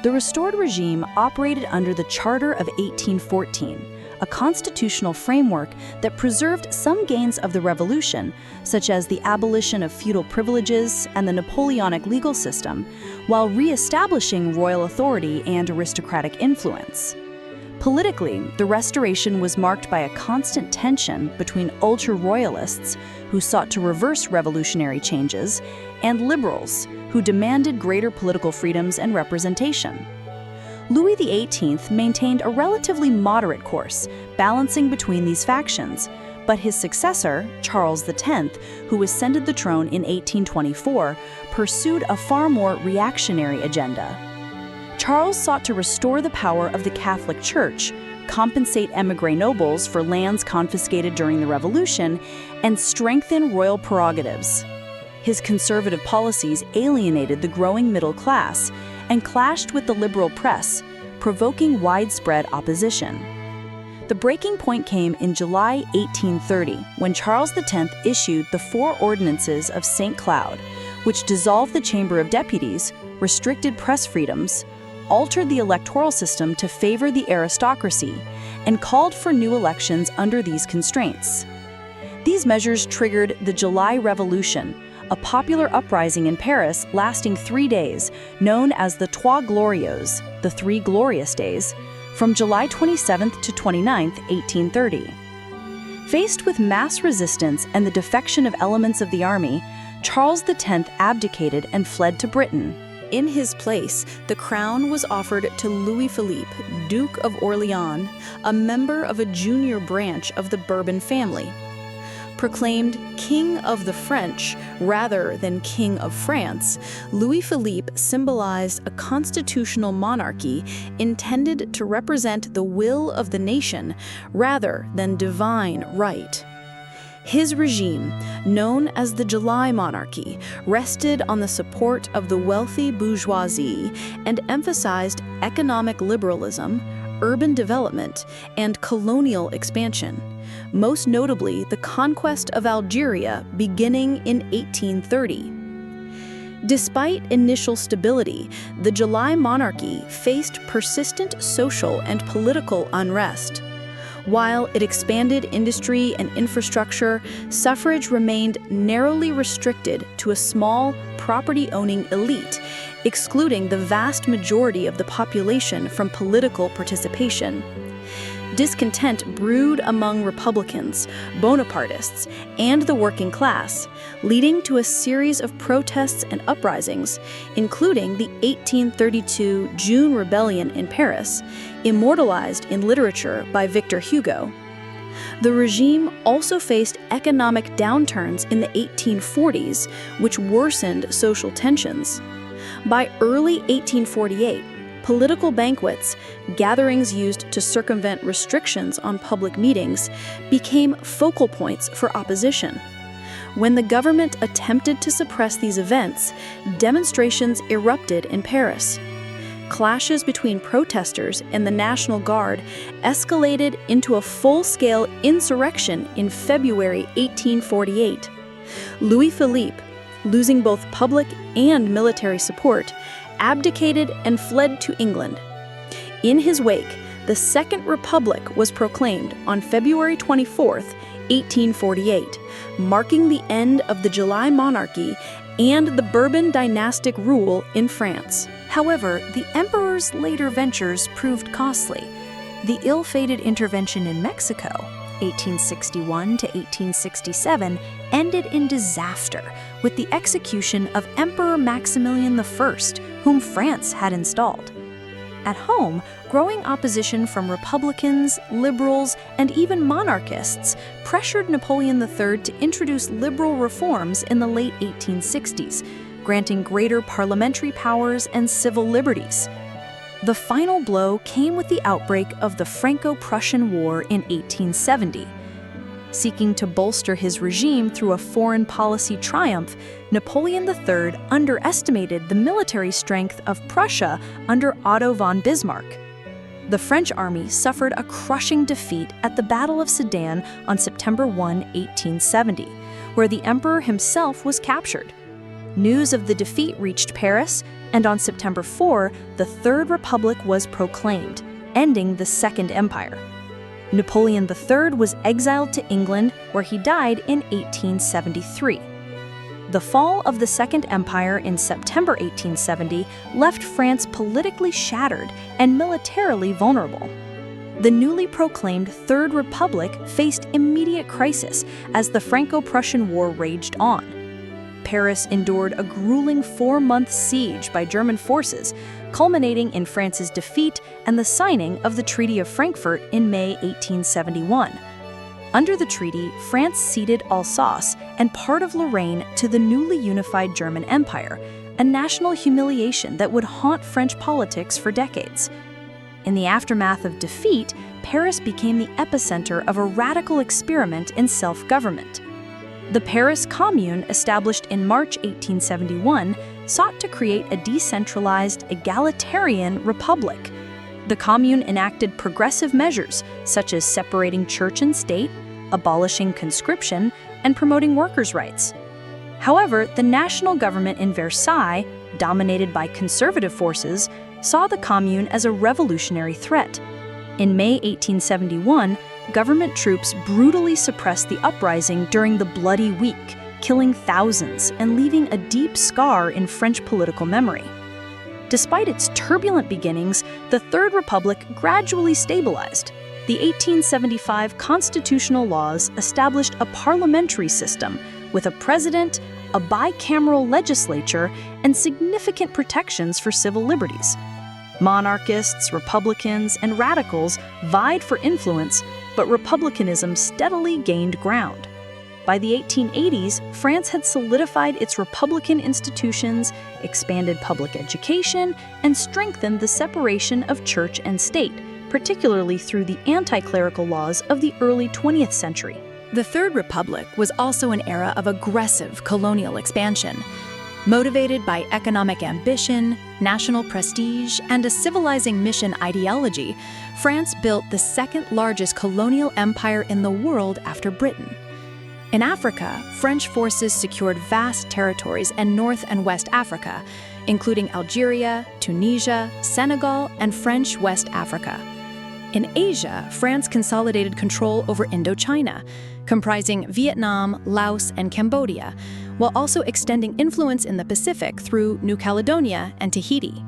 The restored regime operated under the Charter of 1814, a constitutional framework that preserved some gains of the Revolution, such as the abolition of feudal privileges and the Napoleonic legal system, while re-establishing royal authority and aristocratic influence. Politically, the Restoration was marked by a constant tension between ultra-royalists, who sought to reverse revolutionary changes, and liberals, who demanded greater political freedoms and representation. Louis XVIII maintained a relatively moderate course, balancing between these factions, but his successor, Charles X, who ascended the throne in 1824, pursued a far more reactionary agenda. Charles sought to restore the power of the Catholic Church, compensate émigré nobles for lands confiscated during the Revolution, and strengthen royal prerogatives. His conservative policies alienated the growing middle class and clashed with the liberal press, provoking widespread opposition. The breaking point came in July 1830, when Charles X issued the Four Ordinances of St. Cloud, which dissolved the Chamber of Deputies, restricted press freedoms, altered the electoral system to favor the aristocracy and called for new elections under these constraints. These measures triggered the July Revolution, a popular uprising in Paris lasting 3 days, known as the Trois Glorieuses, the Three Glorious Days, from July 27th to 29th, 1830. Faced with mass resistance and the defection of elements of the army, Charles X abdicated and fled to Britain. In his place, the crown was offered to Louis Philippe, Duke of Orléans, a member of a junior branch of the Bourbon family. Proclaimed King of the French rather than King of France, Louis Philippe symbolized a constitutional monarchy intended to represent the will of the nation rather than divine right. His regime, known as the July Monarchy, rested on the support of the wealthy bourgeoisie and emphasized economic liberalism, urban development, and colonial expansion, most notably the conquest of Algeria beginning in 1830. Despite initial stability, the July Monarchy faced persistent social and political unrest. While it expanded industry and infrastructure, suffrage remained narrowly restricted to a small, property-owning elite, excluding the vast majority of the population from political participation. Discontent brewed among Republicans, Bonapartists, and the working class, leading to a series of protests and uprisings, including the 1832 June Rebellion in Paris, immortalized in literature by Victor Hugo. The regime also faced economic downturns in the 1840s, which worsened social tensions. By early 1848, political banquets, gatherings used to circumvent restrictions on public meetings, became focal points for opposition. When the government attempted to suppress these events, demonstrations erupted in Paris. Clashes between protesters and the National Guard escalated into a full-scale insurrection in February 1848. Louis Philippe, losing both public and military support, abdicated and fled to England. In his wake, the Second Republic was proclaimed on February 24, 1848, marking the end of the July Monarchy and the Bourbon dynastic rule in France. However, the emperor's later ventures proved costly. The ill-fated intervention in Mexico, 1861 to 1867, ended in disaster with the execution of Emperor Maximilian I, whom France had installed. At home, growing opposition from Republicans, liberals, and even monarchists pressured Napoleon III to introduce liberal reforms in the late 1860s, granting greater parliamentary powers and civil liberties. The final blow came with the outbreak of the Franco-Prussian War in 1870. Seeking to bolster his regime through a foreign policy triumph, Napoleon III underestimated the military strength of Prussia under Otto von Bismarck. The French army suffered a crushing defeat at the Battle of Sedan on September 1, 1870, where the emperor himself was captured. News of the defeat reached Paris, and on September 4, the Third Republic was proclaimed, ending the Second Empire. Napoleon III was exiled to England, where he died in 1873. The fall of the Second Empire in September 1870 left France politically shattered and militarily vulnerable. The newly proclaimed Third Republic faced immediate crisis as the Franco-Prussian War raged on. Paris endured a grueling 4-month siege by German forces, culminating in France's defeat and the signing of the Treaty of Frankfurt in May 1871. Under the treaty, France ceded Alsace and part of Lorraine to the newly unified German Empire, a national humiliation that would haunt French politics for decades. In the aftermath of defeat, Paris became the epicenter of a radical experiment in self-government. The Paris Commune, established in March 1871, sought to create a decentralized, egalitarian republic. The Commune enacted progressive measures, such as separating church and state, abolishing conscription, and promoting workers' rights. However, the national government in Versailles, dominated by conservative forces, saw the Commune as a revolutionary threat. In May 1871, government troops brutally suppressed the uprising during the Bloody Week, killing thousands and leaving a deep scar in French political memory. Despite its turbulent beginnings, the Third Republic gradually stabilized. The 1875 constitutional laws established a parliamentary system with a president, a bicameral legislature, and significant protections for civil liberties. Monarchists, republicans, and radicals vied for influence, but republicanism steadily gained ground. By the 1880s, France had solidified its republican institutions, expanded public education, and strengthened the separation of church and state, particularly through the anti-clerical laws of the early 20th century. The Third Republic was also an era of aggressive colonial expansion. Motivated by economic ambition, national prestige, and a civilizing mission ideology, France built the second-largest colonial empire in the world after Britain. In Africa, French forces secured vast territories in North and West Africa, including Algeria, Tunisia, Senegal, and French West Africa. In Asia, France consolidated control over Indochina, comprising Vietnam, Laos, and Cambodia, while also extending influence in the Pacific through New Caledonia and Tahiti.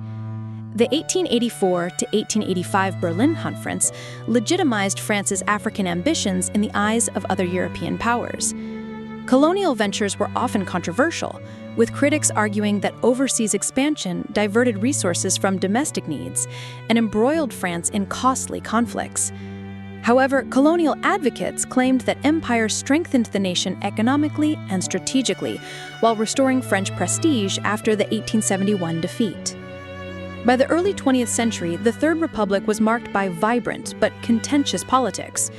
The 1884 to 1885 Berlin Conference legitimized France's African ambitions in the eyes of other European powers. Colonial ventures were often controversial, with critics arguing that overseas expansion diverted resources from domestic needs and embroiled France in costly conflicts. However, colonial advocates claimed that empire strengthened the nation economically and strategically, while restoring French prestige after the 1871 defeat. By the early 20th century, the Third Republic was marked by vibrant but contentious politics.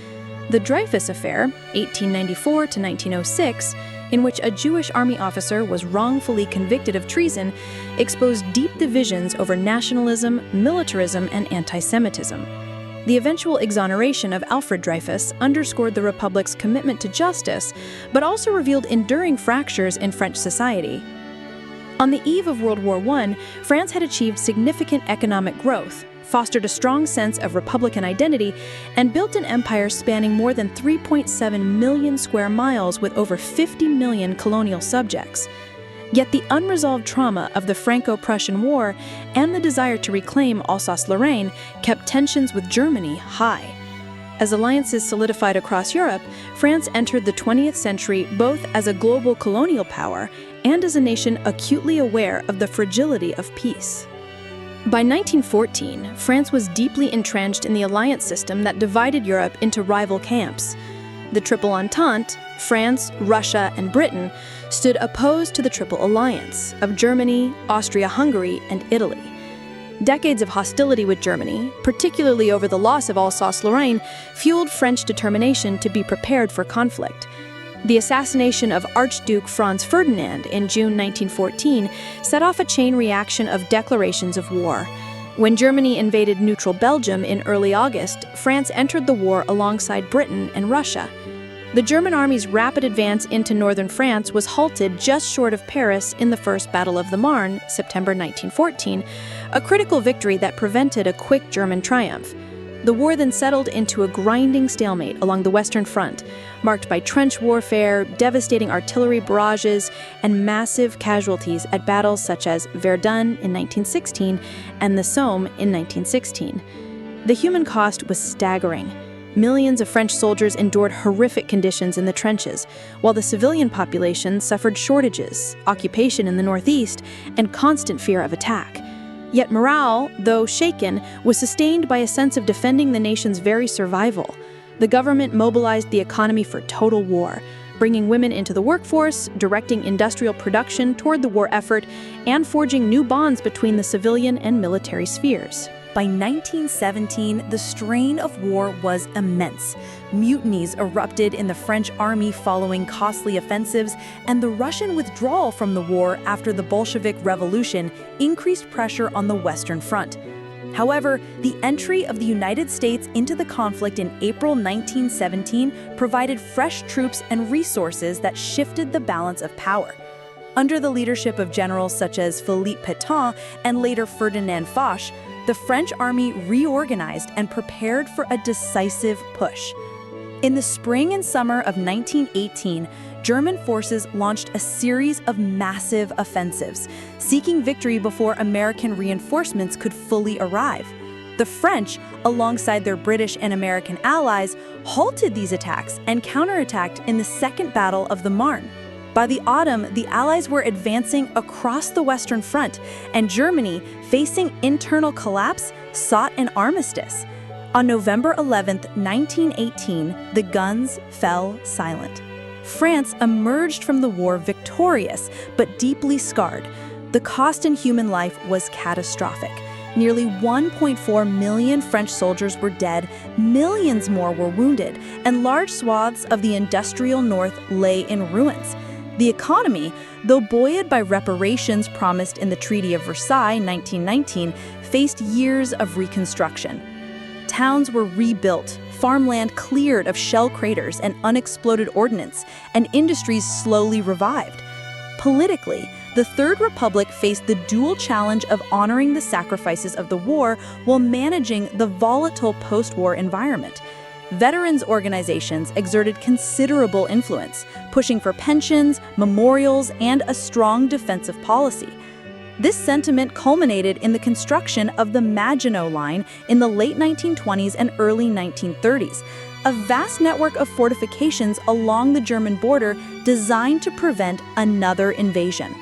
The Dreyfus Affair, 1894 to 1906, in which a Jewish army officer was wrongfully convicted of treason, exposed deep divisions over nationalism, militarism, and anti-Semitism. The eventual exoneration of Alfred Dreyfus underscored the Republic's commitment to justice, but also revealed enduring fractures in French society. On the eve of World War I, France had achieved significant economic growth, fostered a strong sense of Republican identity, and built an empire spanning more than 3.7 million square miles with over 50 million colonial subjects. Yet the unresolved trauma of the Franco-Prussian War and the desire to reclaim Alsace-Lorraine kept tensions with Germany high. As alliances solidified across Europe, France entered the 20th century both as a global colonial power and as a nation acutely aware of the fragility of peace. By 1914, France was deeply entrenched in the alliance system that divided Europe into rival camps. The Triple Entente, France, Russia, and Britain, stood opposed to the Triple Alliance of Germany, Austria-Hungary, and Italy. Decades of hostility with Germany, particularly over the loss of Alsace-Lorraine, fueled French determination to be prepared for conflict. The assassination of Archduke Franz Ferdinand in June 1914 set off a chain reaction of declarations of war. When Germany invaded neutral Belgium in early August, France entered the war alongside Britain and Russia. The German army's rapid advance into northern France was halted just short of Paris in the First Battle of the Marne, September 1914, a critical victory that prevented a quick German triumph. The war then settled into a grinding stalemate along the Western Front, marked by trench warfare, devastating artillery barrages, and massive casualties at battles such as Verdun in 1916 and the Somme in 1916. The human cost was staggering. Millions of French soldiers endured horrific conditions in the trenches, while the civilian population suffered shortages, occupation in the northeast, and constant fear of attack. Yet morale, though shaken, was sustained by a sense of defending the nation's very survival. The government mobilized the economy for total war, bringing women into the workforce, directing industrial production toward the war effort, and forging new bonds between the civilian and military spheres. By 1917, the strain of war was immense. Mutinies erupted in the French army following costly offensives, and the Russian withdrawal from the war after the Bolshevik Revolution increased pressure on the Western Front. However, the entry of the United States into the conflict in April 1917 provided fresh troops and resources that shifted the balance of power. Under the leadership of generals such as Philippe Pétain and later Ferdinand Foch, the French army reorganized and prepared for a decisive push. In the spring and summer of 1918, German forces launched a series of massive offensives, seeking victory before American reinforcements could fully arrive. The French, alongside their British and American allies, halted these attacks and counterattacked in the Second Battle of the Marne. By the autumn, the Allies were advancing across the Western Front, and Germany, facing internal collapse, sought an armistice. On November 11, 1918, the guns fell silent. France emerged from the war victorious, but deeply scarred. The cost in human life was catastrophic. Nearly 1.4 million French soldiers were dead, millions more were wounded, and large swaths of the industrial North lay in ruins. The economy, though buoyed by reparations promised in the Treaty of Versailles 1919, faced years of reconstruction. Towns were rebuilt, farmland cleared of shell craters and unexploded ordnance, and industries slowly revived. Politically, the Third Republic faced the dual challenge of honoring the sacrifices of the war while managing the volatile post-war environment. Veterans organizations exerted considerable influence, pushing for pensions, memorials, and a strong defensive policy. This sentiment culminated in the construction of the Maginot Line in the late 1920s and early 1930s, a vast network of fortifications along the German border designed to prevent another invasion.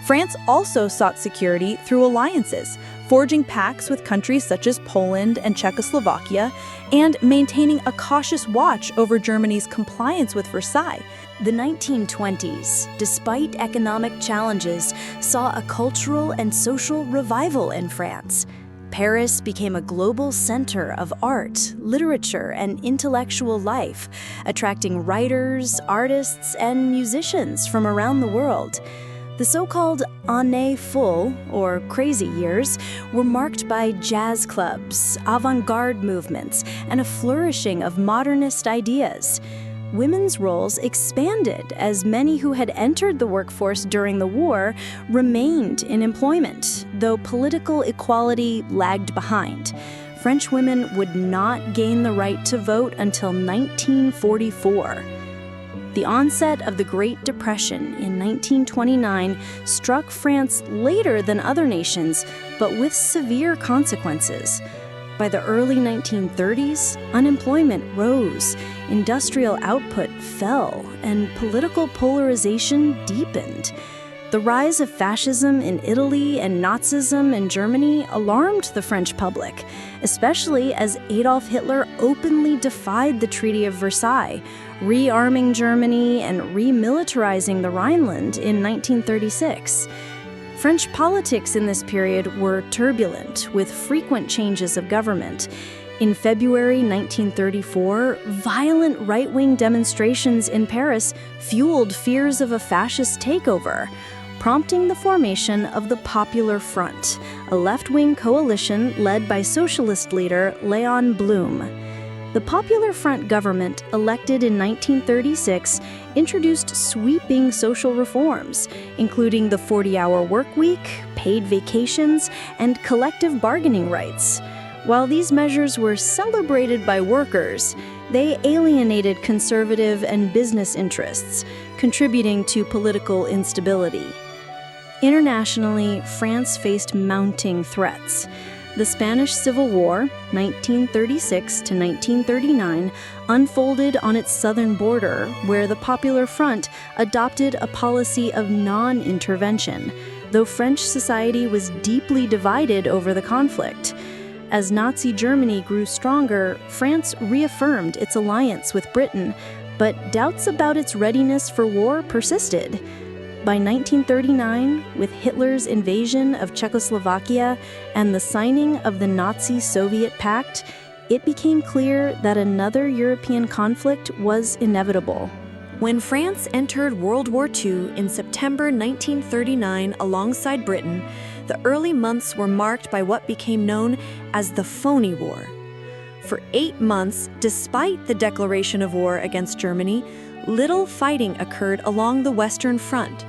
France also sought security through alliances, forging pacts with countries such as Poland and Czechoslovakia, and maintaining a cautious watch over Germany's compliance with Versailles. The 1920s, despite economic challenges, saw a cultural and social revival in France. Paris became a global center of art, literature, and intellectual life, attracting writers, artists, and musicians from around the world. The so-called Années Folles, or crazy years, were marked by jazz clubs, avant-garde movements, and a flourishing of modernist ideas. Women's roles expanded as many who had entered the workforce during the war remained in employment, though political equality lagged behind. French women would not gain the right to vote until 1944. The onset of the Great Depression in 1929 struck France later than other nations, but with severe consequences. By the early 1930s, unemployment rose, industrial output fell, and political polarization deepened. The rise of fascism in Italy and Nazism in Germany alarmed the French public, especially as Adolf Hitler openly defied the Treaty of Versailles, rearming Germany and remilitarizing the Rhineland in 1936. French politics in this period were turbulent, with frequent changes of government. In February 1934, violent right-wing demonstrations in Paris fueled fears of a fascist takeover, prompting the formation of the Popular Front, a left-wing coalition led by socialist leader Léon Blum. The Popular Front government, elected in 1936, introduced sweeping social reforms, including the 40-hour workweek, paid vacations, and collective bargaining rights. While these measures were celebrated by workers, they alienated conservative and business interests, contributing to political instability. Internationally, France faced mounting threats. The Spanish Civil War, 1936 to 1939, unfolded on its southern border, where the Popular Front adopted a policy of non-intervention, though French society was deeply divided over the conflict. As Nazi Germany grew stronger, France reaffirmed its alliance with Britain, but doubts about its readiness for war persisted. By 1939, with Hitler's invasion of Czechoslovakia and the signing of the Nazi-Soviet Pact, it became clear that another European conflict was inevitable. When France entered World War II in September 1939 alongside Britain, the early months were marked by what became known as the Phony War. For 8 months, despite the declaration of war against Germany, little fighting occurred along the Western Front.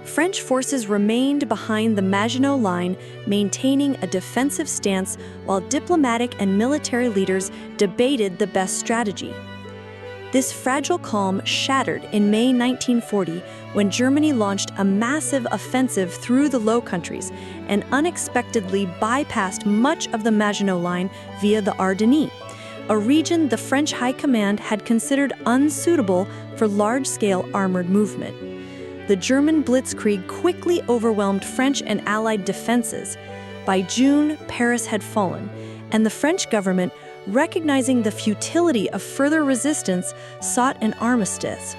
French forces remained behind the Maginot Line, maintaining a defensive stance while diplomatic and military leaders debated the best strategy. This fragile calm shattered in May 1940 when Germany launched a massive offensive through the Low Countries and unexpectedly bypassed much of the Maginot Line via the Ardennes, a region the French High Command had considered unsuitable for large-scale armored movement. The German blitzkrieg quickly overwhelmed French and Allied defenses. By June, Paris had fallen, and the French government, recognizing the futility of further resistance, sought an armistice.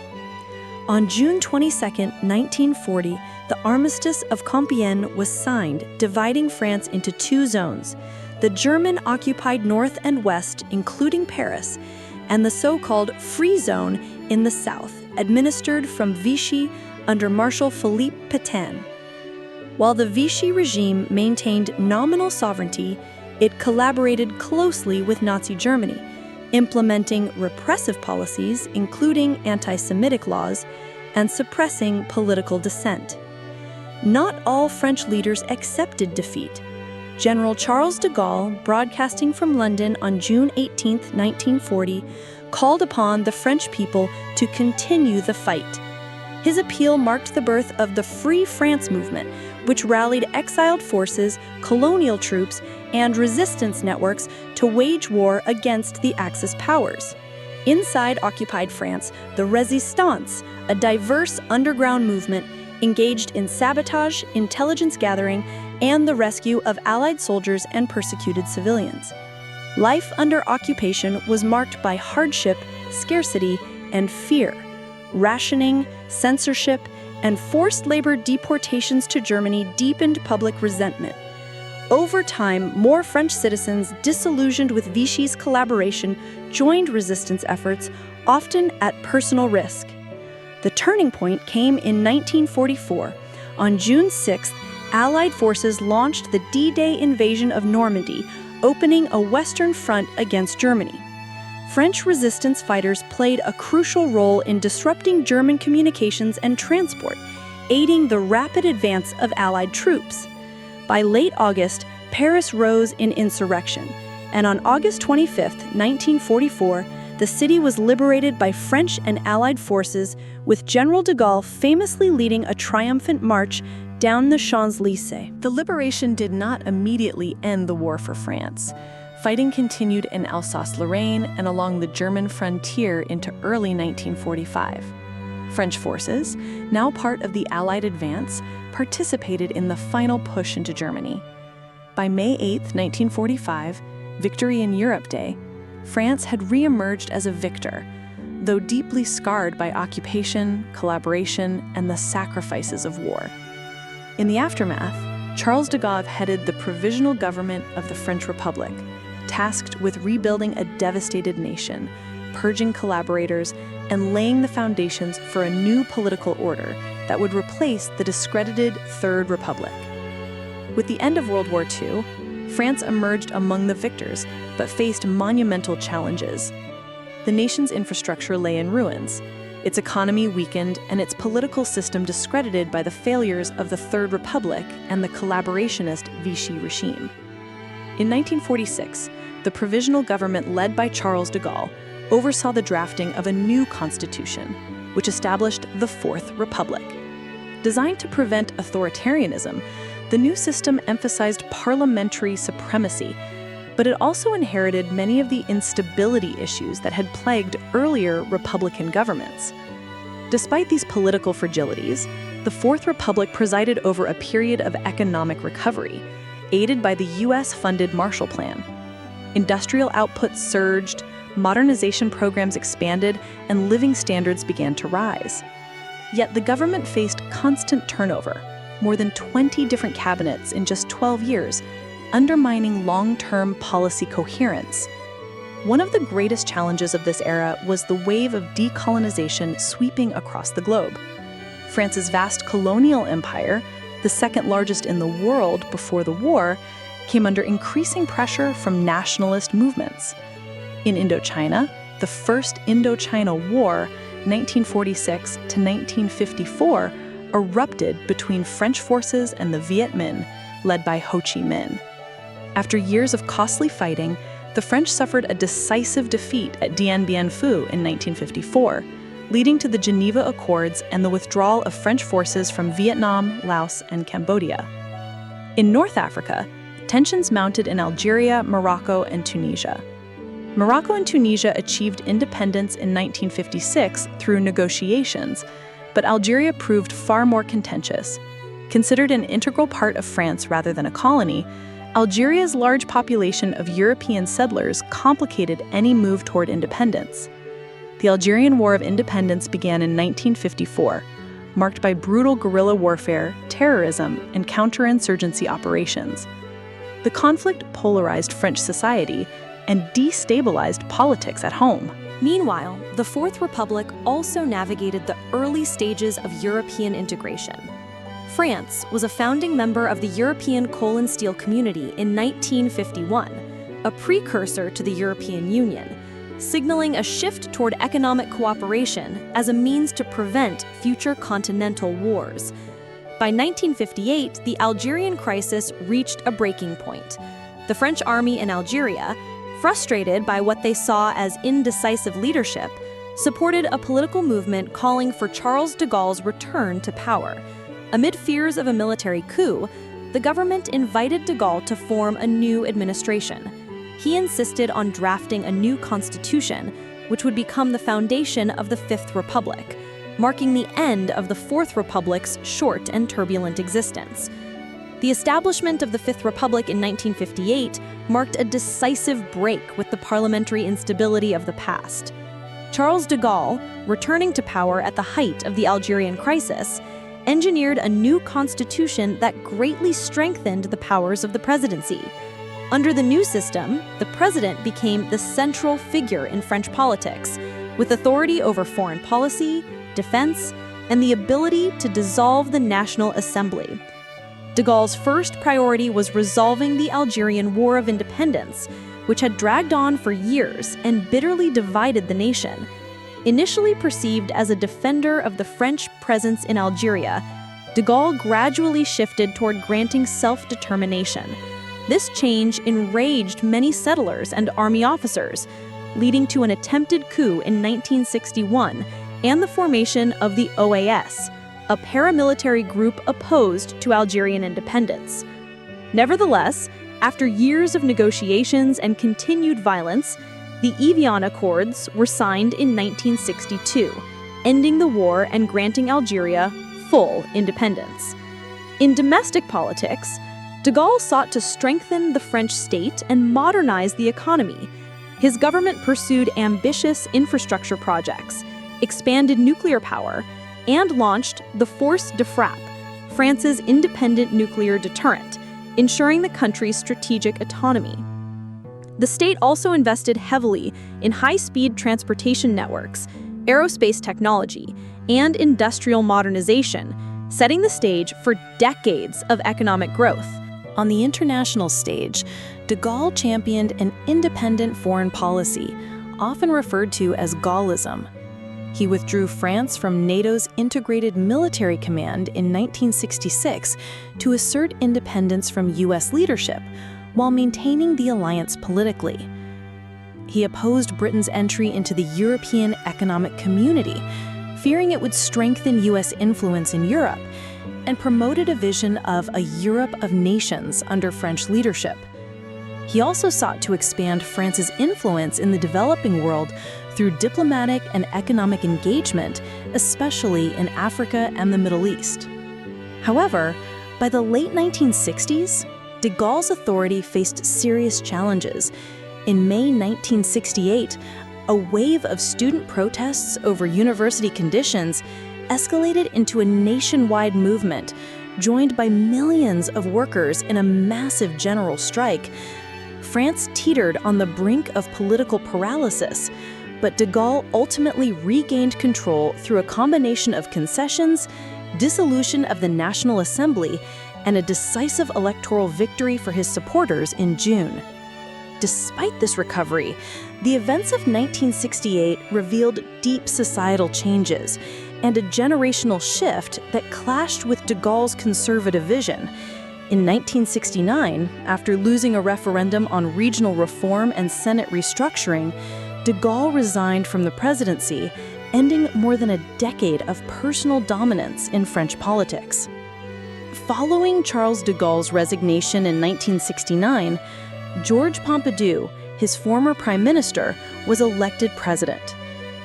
On June 22, 1940, the Armistice of Compiègne was signed, dividing France into two zones: the German-occupied north and west, including Paris, and the so-called Free Zone in the south, administered from Vichy under Marshal Philippe Pétain. While the Vichy regime maintained nominal sovereignty, it collaborated closely with Nazi Germany, implementing repressive policies, including anti-Semitic laws, and suppressing political dissent. Not all French leaders accepted defeat. General Charles de Gaulle, broadcasting from London on June 18, 1940, called upon the French people to continue the fight. His appeal marked the birth of the Free France movement, which rallied exiled forces, colonial troops, and resistance networks to wage war against the Axis powers. Inside occupied France, the Résistance, a diverse underground movement, engaged in sabotage, intelligence gathering, and the rescue of Allied soldiers and persecuted civilians. Life under occupation was marked by hardship, scarcity, and fear. Rationing, censorship, and forced labor deportations to Germany deepened public resentment. Over time, more French citizens, disillusioned with Vichy's collaboration, joined resistance efforts, often at personal risk. The turning point came in 1944. On June 6th, Allied forces launched the D-Day invasion of Normandy, opening a Western front against Germany. French resistance fighters played a crucial role in disrupting German communications and transport, aiding the rapid advance of Allied troops. By late August, Paris rose in insurrection, and on August 25, 1944, the city was liberated by French and Allied forces, with General de Gaulle famously leading a triumphant march down the Champs-Élysées. The liberation did not immediately end the war for France. Fighting continued in Alsace-Lorraine and along the German frontier into early 1945. French forces, now part of the Allied advance, participated in the final push into Germany. By May 8, 1945, Victory in Europe Day, France had re-emerged as a victor, though deeply scarred by occupation, collaboration, and the sacrifices of war. In the aftermath, Charles de Gaulle headed the Provisional Government of the French Republic, tasked with rebuilding a devastated nation, purging collaborators, and laying the foundations for a new political order that would replace the discredited Third Republic. With the end of World War II, France emerged among the victors, but faced monumental challenges. The nation's infrastructure lay in ruins, its economy weakened, and its political system discredited by the failures of the Third Republic and the collaborationist Vichy regime. In 1946, the provisional government led by Charles de Gaulle oversaw the drafting of a new constitution, which established the Fourth Republic. Designed to prevent authoritarianism, the new system emphasized parliamentary supremacy, but it also inherited many of the instability issues that had plagued earlier Republican governments. Despite these political fragilities, the Fourth Republic presided over a period of economic recovery, aided by the U.S.-funded Marshall Plan. Industrial output surged, modernization programs expanded, and living standards began to rise. Yet the government faced constant turnover, more than 20 different cabinets in just 12 years, undermining long-term policy coherence. One of the greatest challenges of this era was the wave of decolonization sweeping across the globe. France's vast colonial empire, the second largest in the world before the war, came under increasing pressure from nationalist movements. In Indochina, the First Indochina War, 1946 to 1954, erupted between French forces and the Viet Minh, led by Ho Chi Minh. After years of costly fighting, the French suffered a decisive defeat at Dien Bien Phu in 1954, leading to the Geneva Accords and the withdrawal of French forces from Vietnam, Laos, and Cambodia. In North Africa, tensions mounted in Algeria, Morocco, and Tunisia. Morocco and Tunisia achieved independence in 1956 through negotiations, but Algeria proved far more contentious. Considered an integral part of France rather than a colony, Algeria's large population of European settlers complicated any move toward independence. The Algerian War of Independence began in 1954, marked by brutal guerrilla warfare, terrorism, and counterinsurgency operations. The conflict polarized French society and destabilized politics at home. Meanwhile, the Fourth Republic also navigated the early stages of European integration. France was a founding member of the European Coal and Steel Community in 1951, a precursor to the European Union, signaling a shift toward economic cooperation as a means to prevent future continental wars. By 1958, the Algerian crisis reached a breaking point. The French army in Algeria, frustrated by what they saw as indecisive leadership, supported a political movement calling for Charles de Gaulle's return to power. Amid fears of a military coup, the government invited de Gaulle to form a new administration. He insisted on drafting a new constitution, which would become the foundation of the Fifth Republic, marking the end of the Fourth Republic's short and turbulent existence. The establishment of the Fifth Republic in 1958 marked a decisive break with the parliamentary instability of the past. Charles de Gaulle, returning to power at the height of the Algerian crisis, engineered a new constitution that greatly strengthened the powers of the presidency. Under the new system, the president became the central figure in French politics, with authority over foreign policy, defense, and the ability to dissolve the National Assembly. De Gaulle's first priority was resolving the Algerian War of Independence, which had dragged on for years and bitterly divided the nation. Initially perceived as a defender of the French presence in Algeria, de Gaulle gradually shifted toward granting self-determination. This change enraged many settlers and army officers, leading to an attempted coup in 1961 and the formation of the OAS, a paramilitary group opposed to Algerian independence. Nevertheless, after years of negotiations and continued violence, the Evian Accords were signed in 1962, ending the war and granting Algeria full independence. In domestic politics, de Gaulle sought to strengthen the French state and modernize the economy. His government pursued ambitious infrastructure projects, expanded nuclear power, and launched the Force de Frappe, France's independent nuclear deterrent, ensuring the country's strategic autonomy. The state also invested heavily in high-speed transportation networks, aerospace technology, and industrial modernization, setting the stage for decades of economic growth. On the international stage, de Gaulle championed an independent foreign policy, often referred to as Gaullism. He withdrew France from NATO's integrated military command in 1966 to assert independence from U.S. leadership, while maintaining the alliance politically. He opposed Britain's entry into the European Economic Community, fearing it would strengthen U.S. influence in Europe, and promoted a vision of a Europe of nations under French leadership. He also sought to expand France's influence in the developing world through diplomatic and economic engagement, especially in Africa and the Middle East. However, by the late 1960s, de Gaulle's authority faced serious challenges. In May 1968, a wave of student protests over university conditions escalated into a nationwide movement, joined by millions of workers in a massive general strike. France teetered on the brink of political paralysis, but de Gaulle ultimately regained control through a combination of concessions, dissolution of the National Assembly, and a decisive electoral victory for his supporters in June. Despite this recovery, the events of 1968 revealed deep societal changes and a generational shift that clashed with de Gaulle's conservative vision. In 1969, after losing a referendum on regional reform and Senate restructuring, de Gaulle resigned from the presidency, ending more than a decade of personal dominance in French politics. Following Charles de Gaulle's resignation in 1969, Georges Pompidou, his former prime minister, was elected president.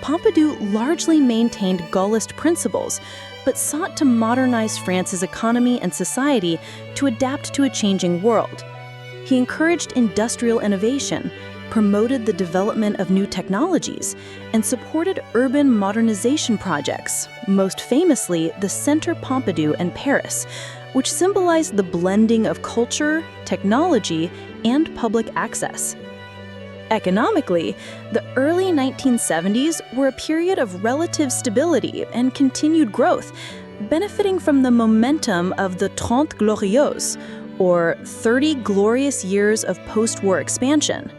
Pompidou largely maintained Gaullist principles, but sought to modernize France's economy and society to adapt to a changing world. He encouraged industrial innovation, promoted the development of new technologies, and supported urban modernization projects, most famously the Centre Pompidou in Paris, which symbolized the blending of culture, technology, and public access. Economically, the early 1970s were a period of relative stability and continued growth, benefiting from the momentum of the Trente Glorieuses, or 30 glorious years of post-war expansion.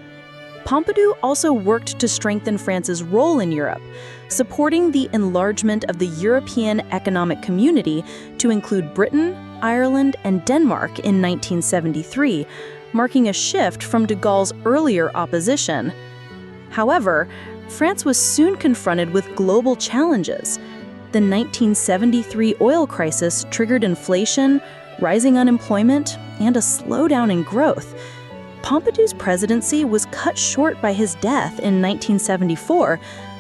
Pompidou also worked to strengthen France's role in Europe, supporting the enlargement of the European Economic Community to include Britain, Ireland, and Denmark in 1973, marking a shift from de Gaulle's earlier opposition. However, France was soon confronted with global challenges. The 1973 oil crisis triggered inflation, rising unemployment, and a slowdown in growth. Pompidou's presidency was cut short by his death in 1974,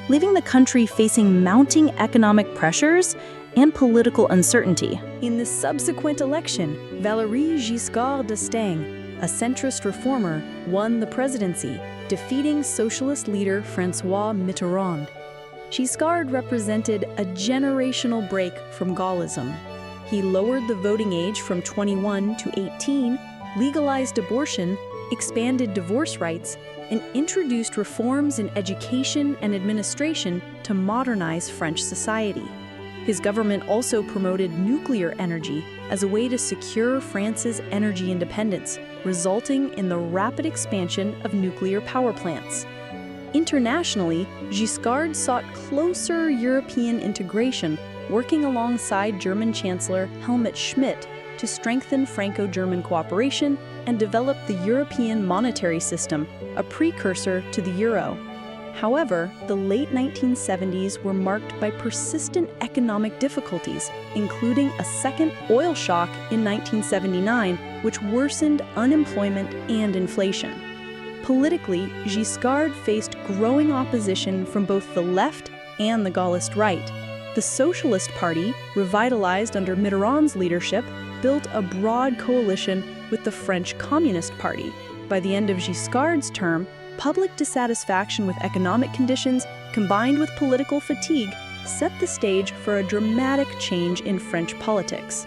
leaving the country facing mounting economic pressures and political uncertainty. In the subsequent election, Valéry Giscard d'Estaing, a centrist reformer, won the presidency, defeating socialist leader François Mitterrand. Giscard represented a generational break from Gaullism. He lowered the voting age from 21 to 18, legalized abortion, expanded divorce rights, and introduced reforms in education and administration to modernize French society. His government also promoted nuclear energy as a way to secure France's energy independence, resulting in the rapid expansion of nuclear power plants. Internationally, Giscard sought closer European integration, working alongside German Chancellor Helmut Schmidt to strengthen Franco-German cooperation and develop the European monetary system, a precursor to the euro. However, the late 1970s were marked by persistent economic difficulties, including a second oil shock in 1979, which worsened unemployment and inflation. Politically, Giscard faced growing opposition from both the left and the Gaullist right. The Socialist Party, revitalized under Mitterrand's leadership, built a broad coalition with the French Communist Party. By the end of Giscard's term, public dissatisfaction with economic conditions, combined with political fatigue, set the stage for a dramatic change in French politics.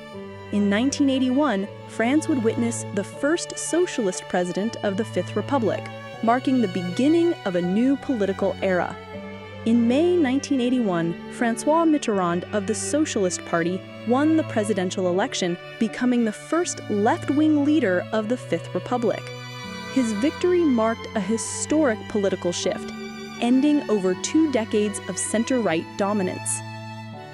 In 1981, France would witness the first socialist president of the Fifth Republic, marking the beginning of a new political era. In May 1981, François Mitterrand of the Socialist Party won the presidential election, becoming the first left-wing leader of the Fifth Republic. His victory marked a historic political shift, ending over 2 decades of center-right dominance.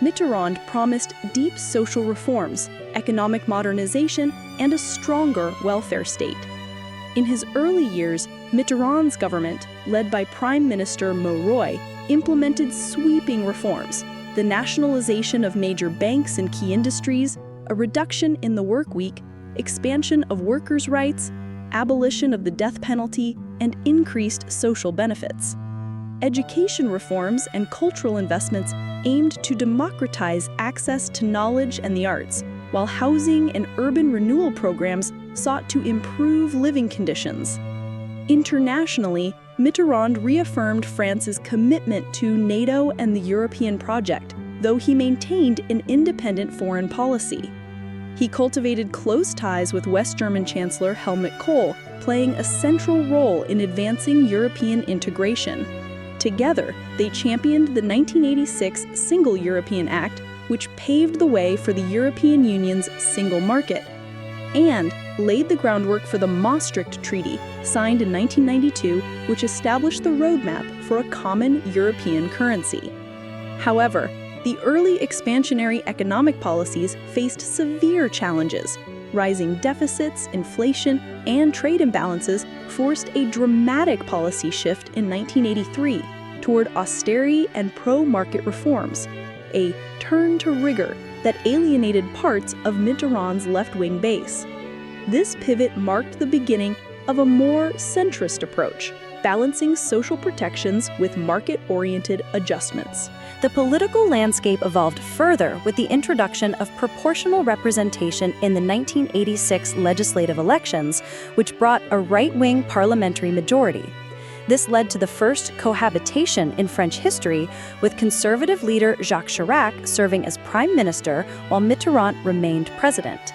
Mitterrand promised deep social reforms, economic modernization, and a stronger welfare state. In his early years, Mitterrand's government, led by Prime Minister Mauroy, implemented sweeping reforms: the nationalization of major banks and key industries, a reduction in the work week, expansion of workers' rights, abolition of the death penalty, and increased social benefits. Education reforms and cultural investments aimed to democratize access to knowledge and the arts, while housing and urban renewal programs sought to improve living conditions. Internationally, Mitterrand reaffirmed France's commitment to NATO and the European project, though he maintained an independent foreign policy. He cultivated close ties with West German Chancellor Helmut Kohl, playing a central role in advancing European integration. Together, they championed the 1986 Single European Act, which paved the way for the European Union's single market. And laid the groundwork for the Maastricht Treaty, signed in 1992, which established the roadmap for a common European currency. However, the early expansionary economic policies faced severe challenges. Rising deficits, inflation, and trade imbalances forced a dramatic policy shift in 1983 toward austerity and pro-market reforms, a turn to rigor that alienated parts of Mitterrand's left-wing base. This pivot marked the beginning of a more centrist approach, balancing social protections with market-oriented adjustments. The political landscape evolved further with the introduction of proportional representation in the 1986 legislative elections, which brought a right-wing parliamentary majority. This led to the first cohabitation in French history, with conservative leader Jacques Chirac serving as prime minister while Mitterrand remained president.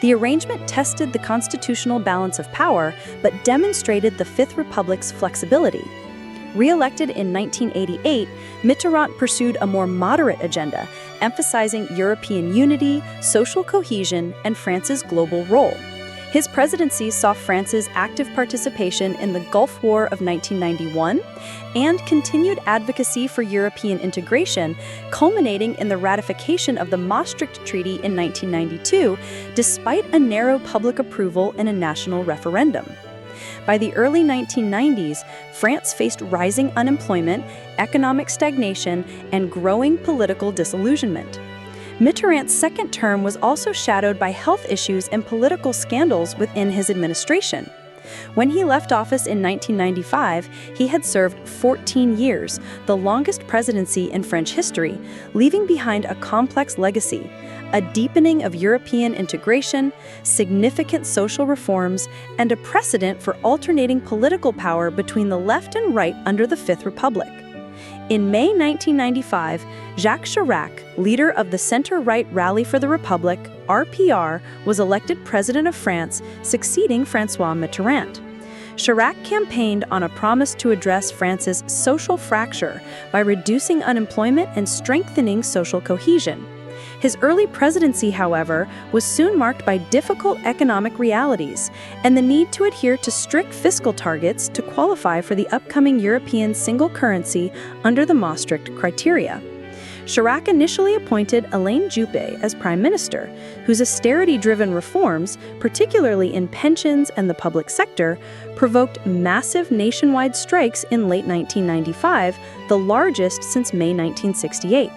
The arrangement tested the constitutional balance of power, but demonstrated the Fifth Republic's flexibility. Re-elected in 1988, Mitterrand pursued a more moderate agenda, emphasizing European unity, social cohesion, and France's global role. His presidency saw France's active participation in the Gulf War of 1991 and continued advocacy for European integration, culminating in the ratification of the Maastricht Treaty in 1992, despite a narrow public approval in a national referendum. By the early 1990s, France faced rising unemployment, economic stagnation, and growing political disillusionment. Mitterrand's second term was also shadowed by health issues and political scandals within his administration. When he left office in 1995, he had served 14 years, the longest presidency in French history, leaving behind a complex legacy, a deepening of European integration, significant social reforms, and a precedent for alternating political power between the left and right under the Fifth Republic. In May 1995, Jacques Chirac, leader of the center-right Rally for the Republic, RPR, was elected president of France, succeeding François Mitterrand. Chirac campaigned on a promise to address France's social fracture by reducing unemployment and strengthening social cohesion. His early presidency, however, was soon marked by difficult economic realities and the need to adhere to strict fiscal targets to qualify for the upcoming European single currency under the Maastricht criteria. Chirac initially appointed Alain Juppé as prime minister, whose austerity-driven reforms, particularly in pensions and the public sector, provoked massive nationwide strikes in late 1995, the largest since May 1968.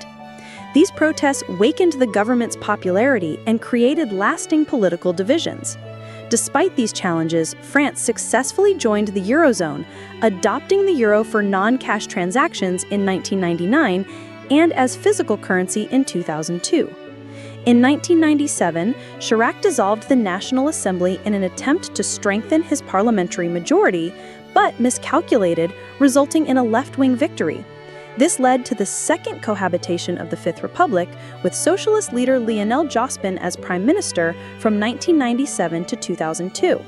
These protests weakened the government's popularity and created lasting political divisions. Despite these challenges, France successfully joined the Eurozone, adopting the euro for non-cash transactions in 1999 and as physical currency in 2002. In 1997, Chirac dissolved the National Assembly in an attempt to strengthen his parliamentary majority, but miscalculated, resulting in a left-wing victory. This led to the second cohabitation of the Fifth Republic, with socialist leader Lionel Jospin as prime minister from 1997 to 2002.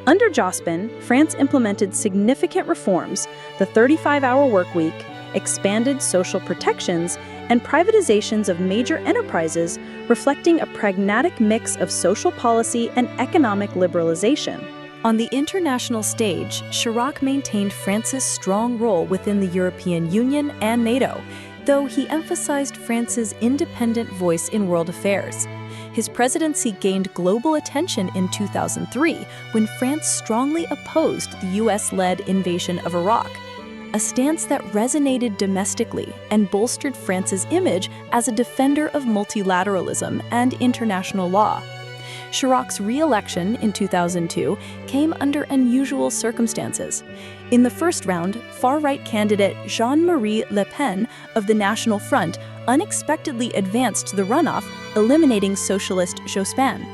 Under Jospin, France implemented significant reforms: the 35-hour workweek, expanded social protections, and privatizations of major enterprises, reflecting a pragmatic mix of social policy and economic liberalization. On the international stage, Chirac maintained France's strong role within the European Union and NATO, though he emphasized France's independent voice in world affairs. His presidency gained global attention in 2003 when France strongly opposed the US-led invasion of Iraq, a stance that resonated domestically and bolstered France's image as a defender of multilateralism and international law. Chirac's re-election in 2002 came under unusual circumstances. In the first round, far-right candidate Jean-Marie Le Pen of the National Front unexpectedly advanced to the runoff, eliminating socialist Jospin.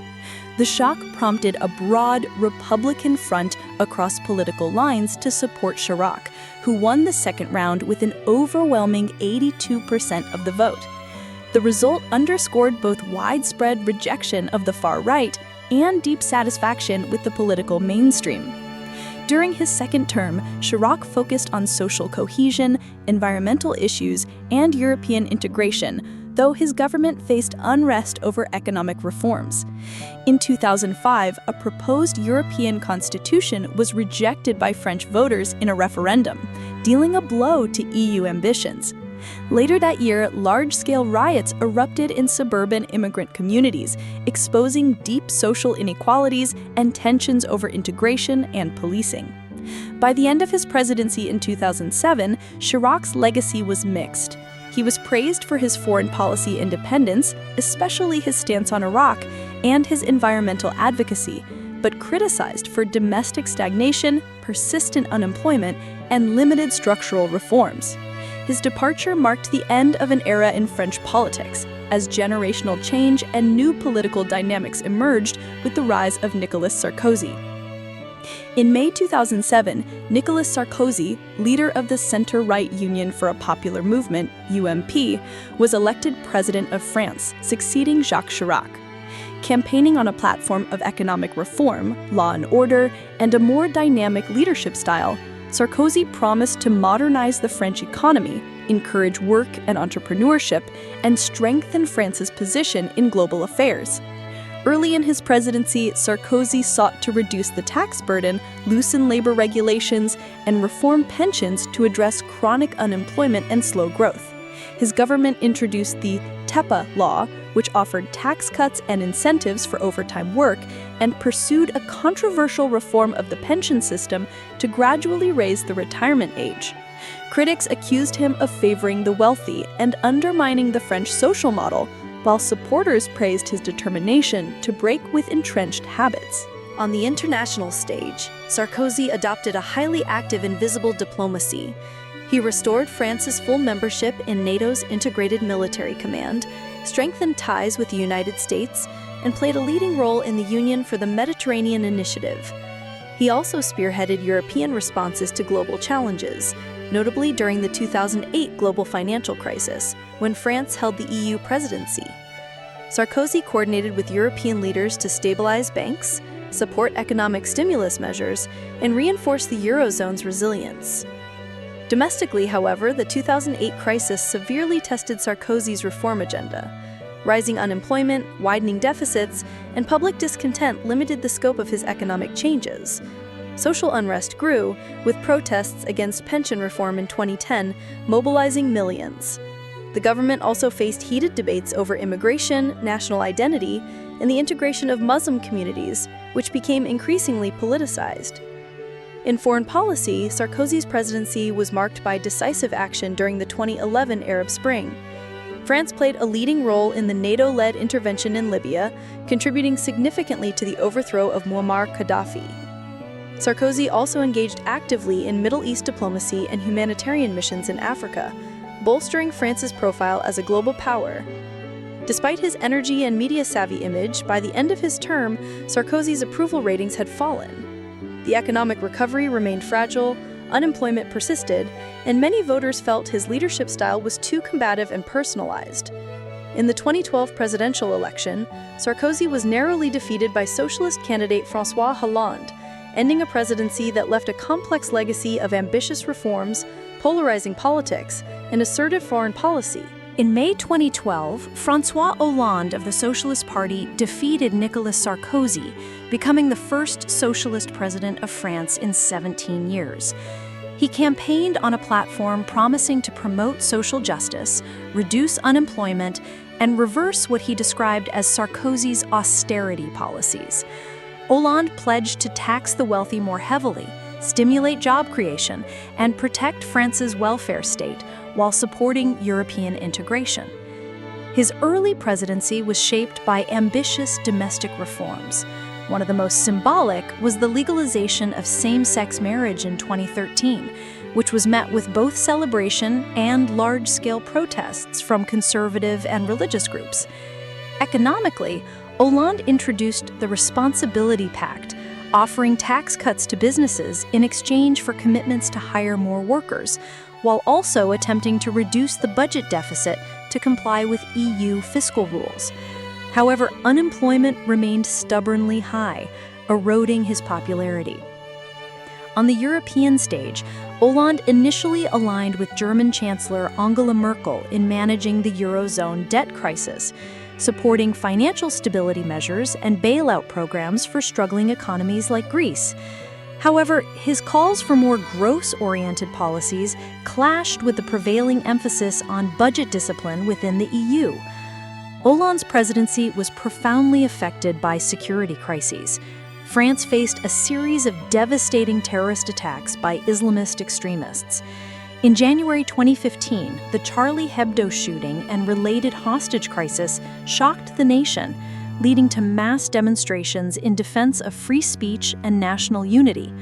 The shock prompted a broad Republican front across political lines to support Chirac, who won the second round with an overwhelming 82% of the vote. The result underscored both widespread rejection of the far right and deep satisfaction with the political mainstream. During his second term, Chirac focused on social cohesion, environmental issues, and European integration, though his government faced unrest over economic reforms. In 2005, a proposed European constitution was rejected by French voters in a referendum, dealing a blow to EU ambitions. Later that year, large-scale riots erupted in suburban immigrant communities, exposing deep social inequalities and tensions over integration and policing. By the end of his presidency in 2007, Chirac's legacy was mixed. He was praised for his foreign policy independence, especially his stance on Iraq, and his environmental advocacy, but criticized for domestic stagnation, persistent unemployment, and limited structural reforms. His departure marked the end of an era in French politics, as generational change and new political dynamics emerged with the rise of Nicolas Sarkozy. In May 2007, Nicolas Sarkozy, leader of the Center-Right Union for a Popular Movement, UMP, was elected president of France, succeeding Jacques Chirac. Campaigning on a platform of economic reform, law and order, and a more dynamic leadership style, Sarkozy promised to modernize the French economy, encourage work and entrepreneurship, and strengthen France's position in global affairs. Early in his presidency, Sarkozy sought to reduce the tax burden, loosen labor regulations, and reform pensions to address chronic unemployment and slow growth. His government introduced the TEPA law, which offered tax cuts and incentives for overtime work, and pursued a controversial reform of the pension system to gradually raise the retirement age. Critics accused him of favoring the wealthy and undermining the French social model, while supporters praised his determination to break with entrenched habits. On the international stage, Sarkozy adopted a highly active and visible diplomacy. He restored France's full membership in NATO's Integrated Military Command, strengthened ties with the United States, and played a leading role in the Union for the Mediterranean Initiative. He also spearheaded European responses to global challenges, notably during the 2008 global financial crisis, when France held the EU presidency. Sarkozy coordinated with European leaders to stabilize banks, support economic stimulus measures, and reinforce the Eurozone's resilience. Domestically, however, the 2008 crisis severely tested Sarkozy's reform agenda. Rising unemployment, widening deficits, and public discontent limited the scope of his economic changes. Social unrest grew, with protests against pension reform in 2010 mobilizing millions. The government also faced heated debates over immigration, national identity, and the integration of Muslim communities, which became increasingly politicized. In foreign policy, Sarkozy's presidency was marked by decisive action during the 2011 Arab Spring. France played a leading role in the NATO-led intervention in Libya, contributing significantly to the overthrow of Muammar Gaddafi. Sarkozy also engaged actively in Middle East diplomacy and humanitarian missions in Africa, bolstering France's profile as a global power. Despite his energy and media-savvy image, by the end of his term, Sarkozy's approval ratings had fallen. The economic recovery remained fragile, unemployment persisted, and many voters felt his leadership style was too combative and personalized. In the 2012 presidential election, Sarkozy was narrowly defeated by socialist candidate François Hollande, ending a presidency that left a complex legacy of ambitious reforms, polarizing politics, and assertive foreign policy. In May 2012, François Hollande of the Socialist Party defeated Nicolas Sarkozy, becoming the first socialist president of France in 17 years. He campaigned on a platform promising to promote social justice, reduce unemployment, and reverse what he described as Sarkozy's austerity policies. Hollande pledged to tax the wealthy more heavily, stimulate job creation, and protect France's welfare state while supporting European integration. His early presidency was shaped by ambitious domestic reforms. One of the most symbolic was the legalization of same-sex marriage in 2013, which was met with both celebration and large-scale protests from conservative and religious groups. Economically, Hollande introduced the Responsibility Pact, offering tax cuts to businesses in exchange for commitments to hire more workers, while also attempting to reduce the budget deficit to comply with EU fiscal rules. However, unemployment remained stubbornly high, eroding his popularity. On the European stage, Hollande initially aligned with German Chancellor Angela Merkel in managing the Eurozone debt crisis, supporting financial stability measures and bailout programs for struggling economies like Greece. However, his calls for more growth-oriented policies clashed with the prevailing emphasis on budget discipline within the EU. Hollande's presidency was profoundly affected by security crises. France faced a series of devastating terrorist attacks by Islamist extremists. In January 2015, the Charlie Hebdo shooting and related hostage crisis shocked the nation, leading to mass demonstrations in defense of free speech and national unity.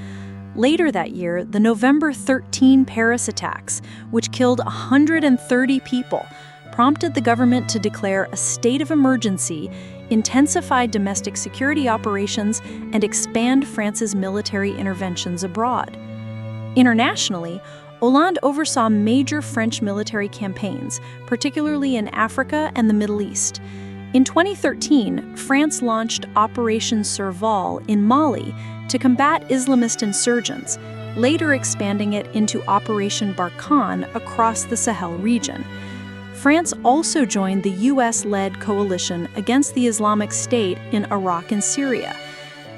Later that year, the November 13 Paris attacks, which killed 130 people, prompted the government to declare a state of emergency, intensify domestic security operations, and expand France's military interventions abroad. Internationally, Hollande oversaw major French military campaigns, particularly in Africa and the Middle East. In 2013, France launched Operation Serval in Mali to combat Islamist insurgents, later expanding it into Operation Barkhane across the Sahel region. France also joined the US-led coalition against the Islamic State in Iraq and Syria.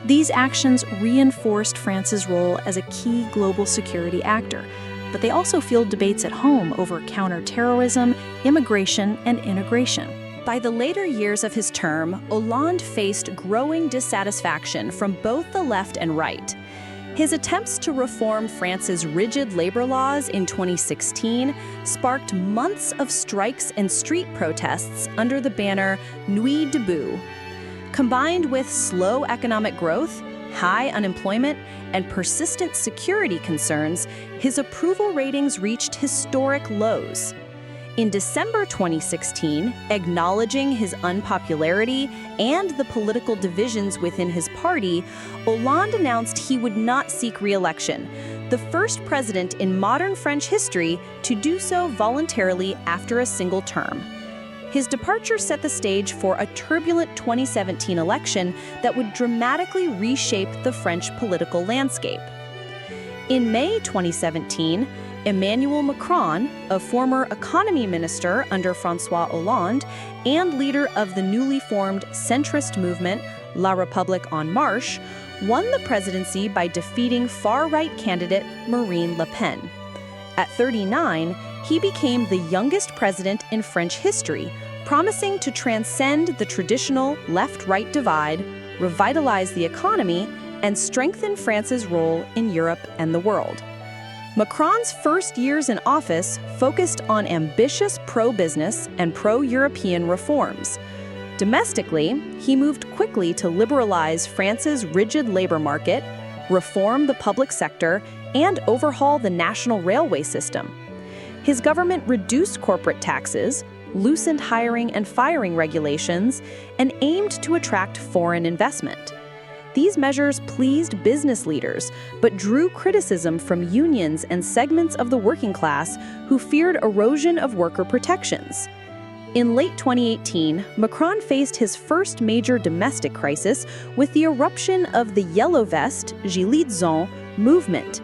These actions reinforced France's role as a key global security actor, but they also fueled debates at home over counterterrorism, immigration, and integration. By the later years of his term, Hollande faced growing dissatisfaction from both the left and right. His attempts to reform France's rigid labor laws in 2016 sparked months of strikes and street protests under the banner Nuit debout. Combined with slow economic growth, high unemployment, and persistent security concerns, his approval ratings reached historic lows. In December 2016, acknowledging his unpopularity and the political divisions within his party, Hollande announced he would not seek re-election, the first president in modern French history to do so voluntarily after a single term. His departure set the stage for a turbulent 2017 election that would dramatically reshape the French political landscape. In May 2017, Emmanuel Macron, a former economy minister under François Hollande and leader of the newly formed centrist movement La République En Marche, won the presidency by defeating far-right candidate Marine Le Pen. At 39, he became the youngest president in French history, promising to transcend the traditional left-right divide, revitalize the economy, and strengthen France's role in Europe and the world. Macron's first years in office focused on ambitious pro-business and pro-European reforms. Domestically, he moved quickly to liberalize France's rigid labor market, reform the public sector, and overhaul the national railway system. His government reduced corporate taxes, loosened hiring and firing regulations, and aimed to attract foreign investment. These measures pleased business leaders, but drew criticism from unions and segments of the working class who feared erosion of worker protections. In late 2018, Macron faced his first major domestic crisis with the eruption of the Yellow Vest, Gilets jaunes, movement.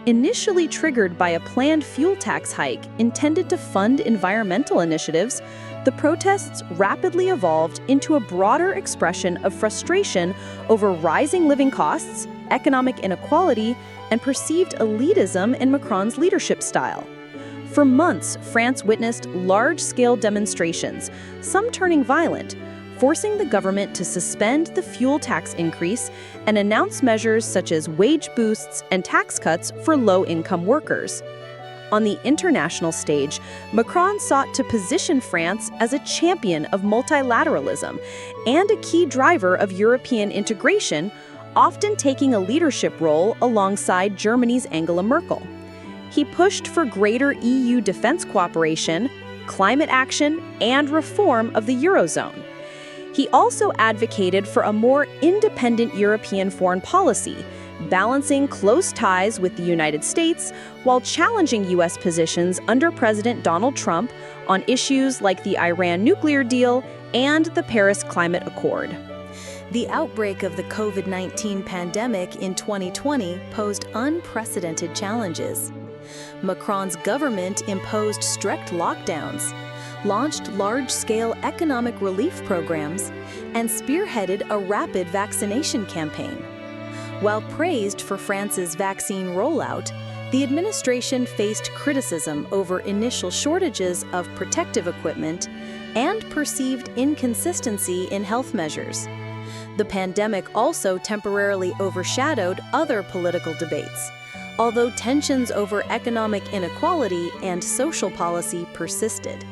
Initially triggered by a planned fuel tax hike intended to fund environmental initiatives, the protests rapidly evolved into a broader expression of frustration over rising living costs, economic inequality, and perceived elitism in Macron's leadership style. For months, France witnessed large-scale demonstrations, some turning violent, forcing the government to suspend the fuel tax increase and announce measures such as wage boosts and tax cuts for low-income workers. On the international stage, Macron sought to position France as a champion of multilateralism and a key driver of European integration, often taking a leadership role alongside Germany's Angela Merkel. He pushed for greater EU defense cooperation, climate action, and reform of the Eurozone. He also advocated for a more independent European foreign policy, balancing close ties with the United States while challenging U.S. positions under President Donald Trump on issues like the Iran nuclear deal and the Paris Climate Accord. The outbreak of the COVID-19 pandemic in 2020 posed unprecedented challenges. Macron's government imposed strict lockdowns, launched large-scale economic relief programs, and spearheaded a rapid vaccination campaign. While praised for France's vaccine rollout, the administration faced criticism over initial shortages of protective equipment and perceived inconsistency in health measures. The pandemic also temporarily overshadowed other political debates, although tensions over economic inequality and social policy persisted.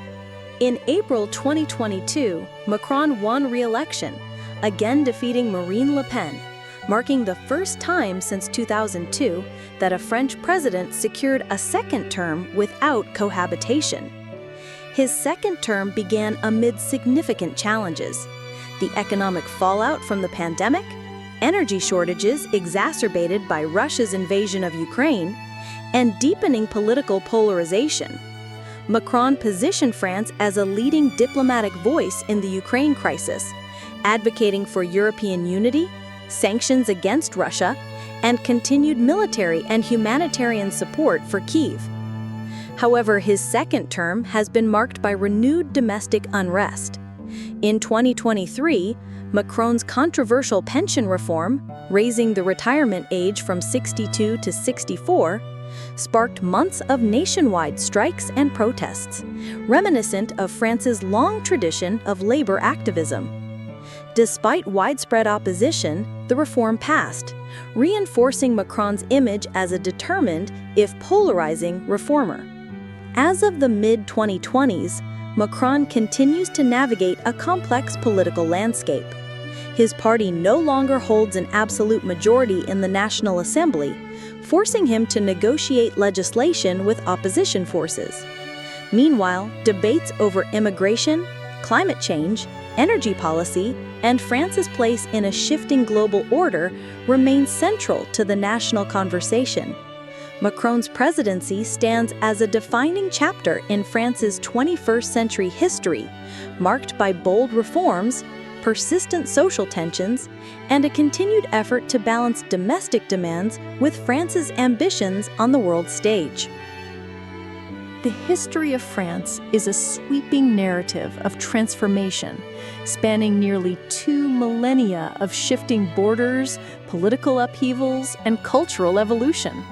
In April 2022, Macron won re-election, again defeating Marine Le Pen, marking the first time since 2002 that a French president secured a second term without cohabitation. His second term began amid significant challenges: the economic fallout from the pandemic, energy shortages exacerbated by Russia's invasion of Ukraine, and deepening political polarization. Macron positioned France as a leading diplomatic voice in the Ukraine crisis, advocating for European unity, sanctions against Russia, and continued military and humanitarian support for Kyiv. However, his second term has been marked by renewed domestic unrest. In 2023, Macron's controversial pension reform, raising the retirement age from 62 to 64, sparked months of nationwide strikes and protests, reminiscent of France's long tradition of labor activism. Despite widespread opposition, the reform passed, reinforcing Macron's image as a determined, if polarizing, reformer. As of the mid-2020s, Macron continues to navigate a complex political landscape. His party no longer holds an absolute majority in the National Assembly, forcing him to negotiate legislation with opposition forces. Meanwhile, debates over immigration, climate change, energy policy, and France's place in a shifting global order remain central to the national conversation. Macron's presidency stands as a defining chapter in France's 21st century history, marked by bold reforms, persistent social tensions, and a continued effort to balance domestic demands with France's ambitions on the world stage. The history of France is a sweeping narrative of transformation, spanning nearly 2 millennia of shifting borders, political upheavals, and cultural evolution.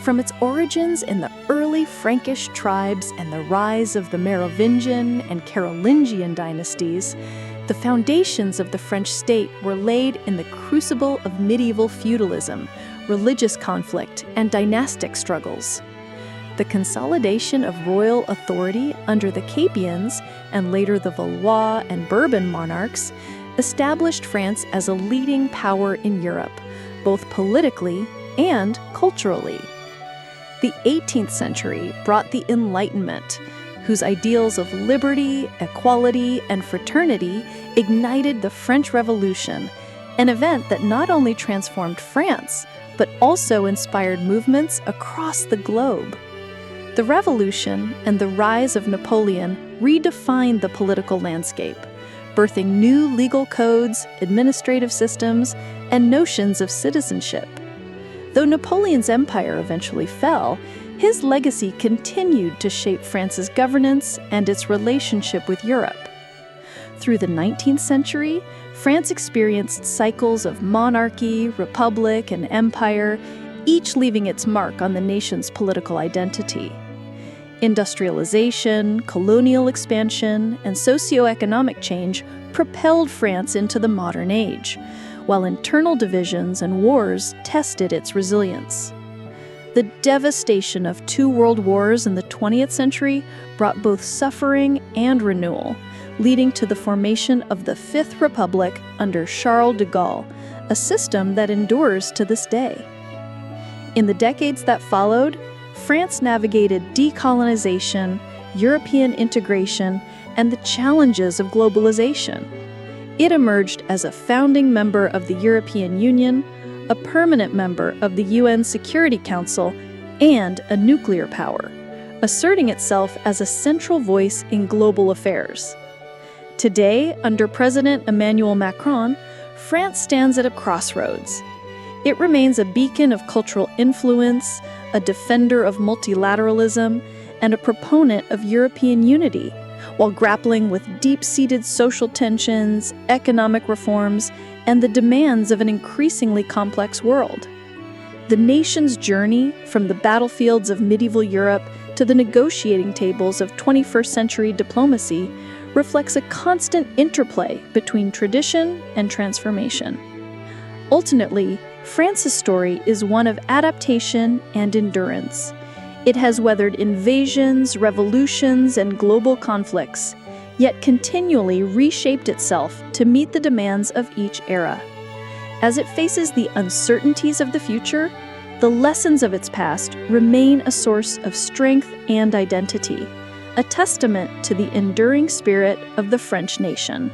From its origins in the early Frankish tribes and the rise of the Merovingian and Carolingian dynasties, the foundations of the French state were laid in the crucible of medieval feudalism, religious conflict, and dynastic struggles. The consolidation of royal authority under the Capetians and later the Valois and Bourbon monarchs established France as a leading power in Europe, both politically and culturally. The 18th century brought the Enlightenment, whose ideals of liberty, equality, and fraternity ignited the French Revolution, an event that not only transformed France, but also inspired movements across the globe. The Revolution and the rise of Napoleon redefined the political landscape, birthing new legal codes, administrative systems, and notions of citizenship. Though Napoleon's empire eventually fell, his legacy continued to shape France's governance and its relationship with Europe. Through the 19th century, France experienced cycles of monarchy, republic, and empire, each leaving its mark on the nation's political identity. Industrialization, colonial expansion, and socio-economic change propelled France into the modern age, while internal divisions and wars tested its resilience. The devastation of 2 world wars in the 20th century brought both suffering and renewal, leading to the formation of the Fifth Republic under Charles de Gaulle, a system that endures to this day. In the decades that followed, France navigated decolonization, European integration, and the challenges of globalization. It emerged as a founding member of the European Union, a permanent member of the UN Security Council, and a nuclear power, asserting itself as a central voice in global affairs. Today, under President Emmanuel Macron, France stands at a crossroads. It remains a beacon of cultural influence, a defender of multilateralism, and a proponent of European unity, while grappling with deep-seated social tensions, economic reforms, and the demands of an increasingly complex world. The nation's journey from the battlefields of medieval Europe to the negotiating tables of 21st century diplomacy reflects a constant interplay between tradition and transformation. Ultimately, France's story is one of adaptation and endurance. It has weathered invasions, revolutions, and global conflicts, yet continually reshaped itself to meet the demands of each era. As it faces the uncertainties of the future, the lessons of its past remain a source of strength and identity, a testament to the enduring spirit of the French nation.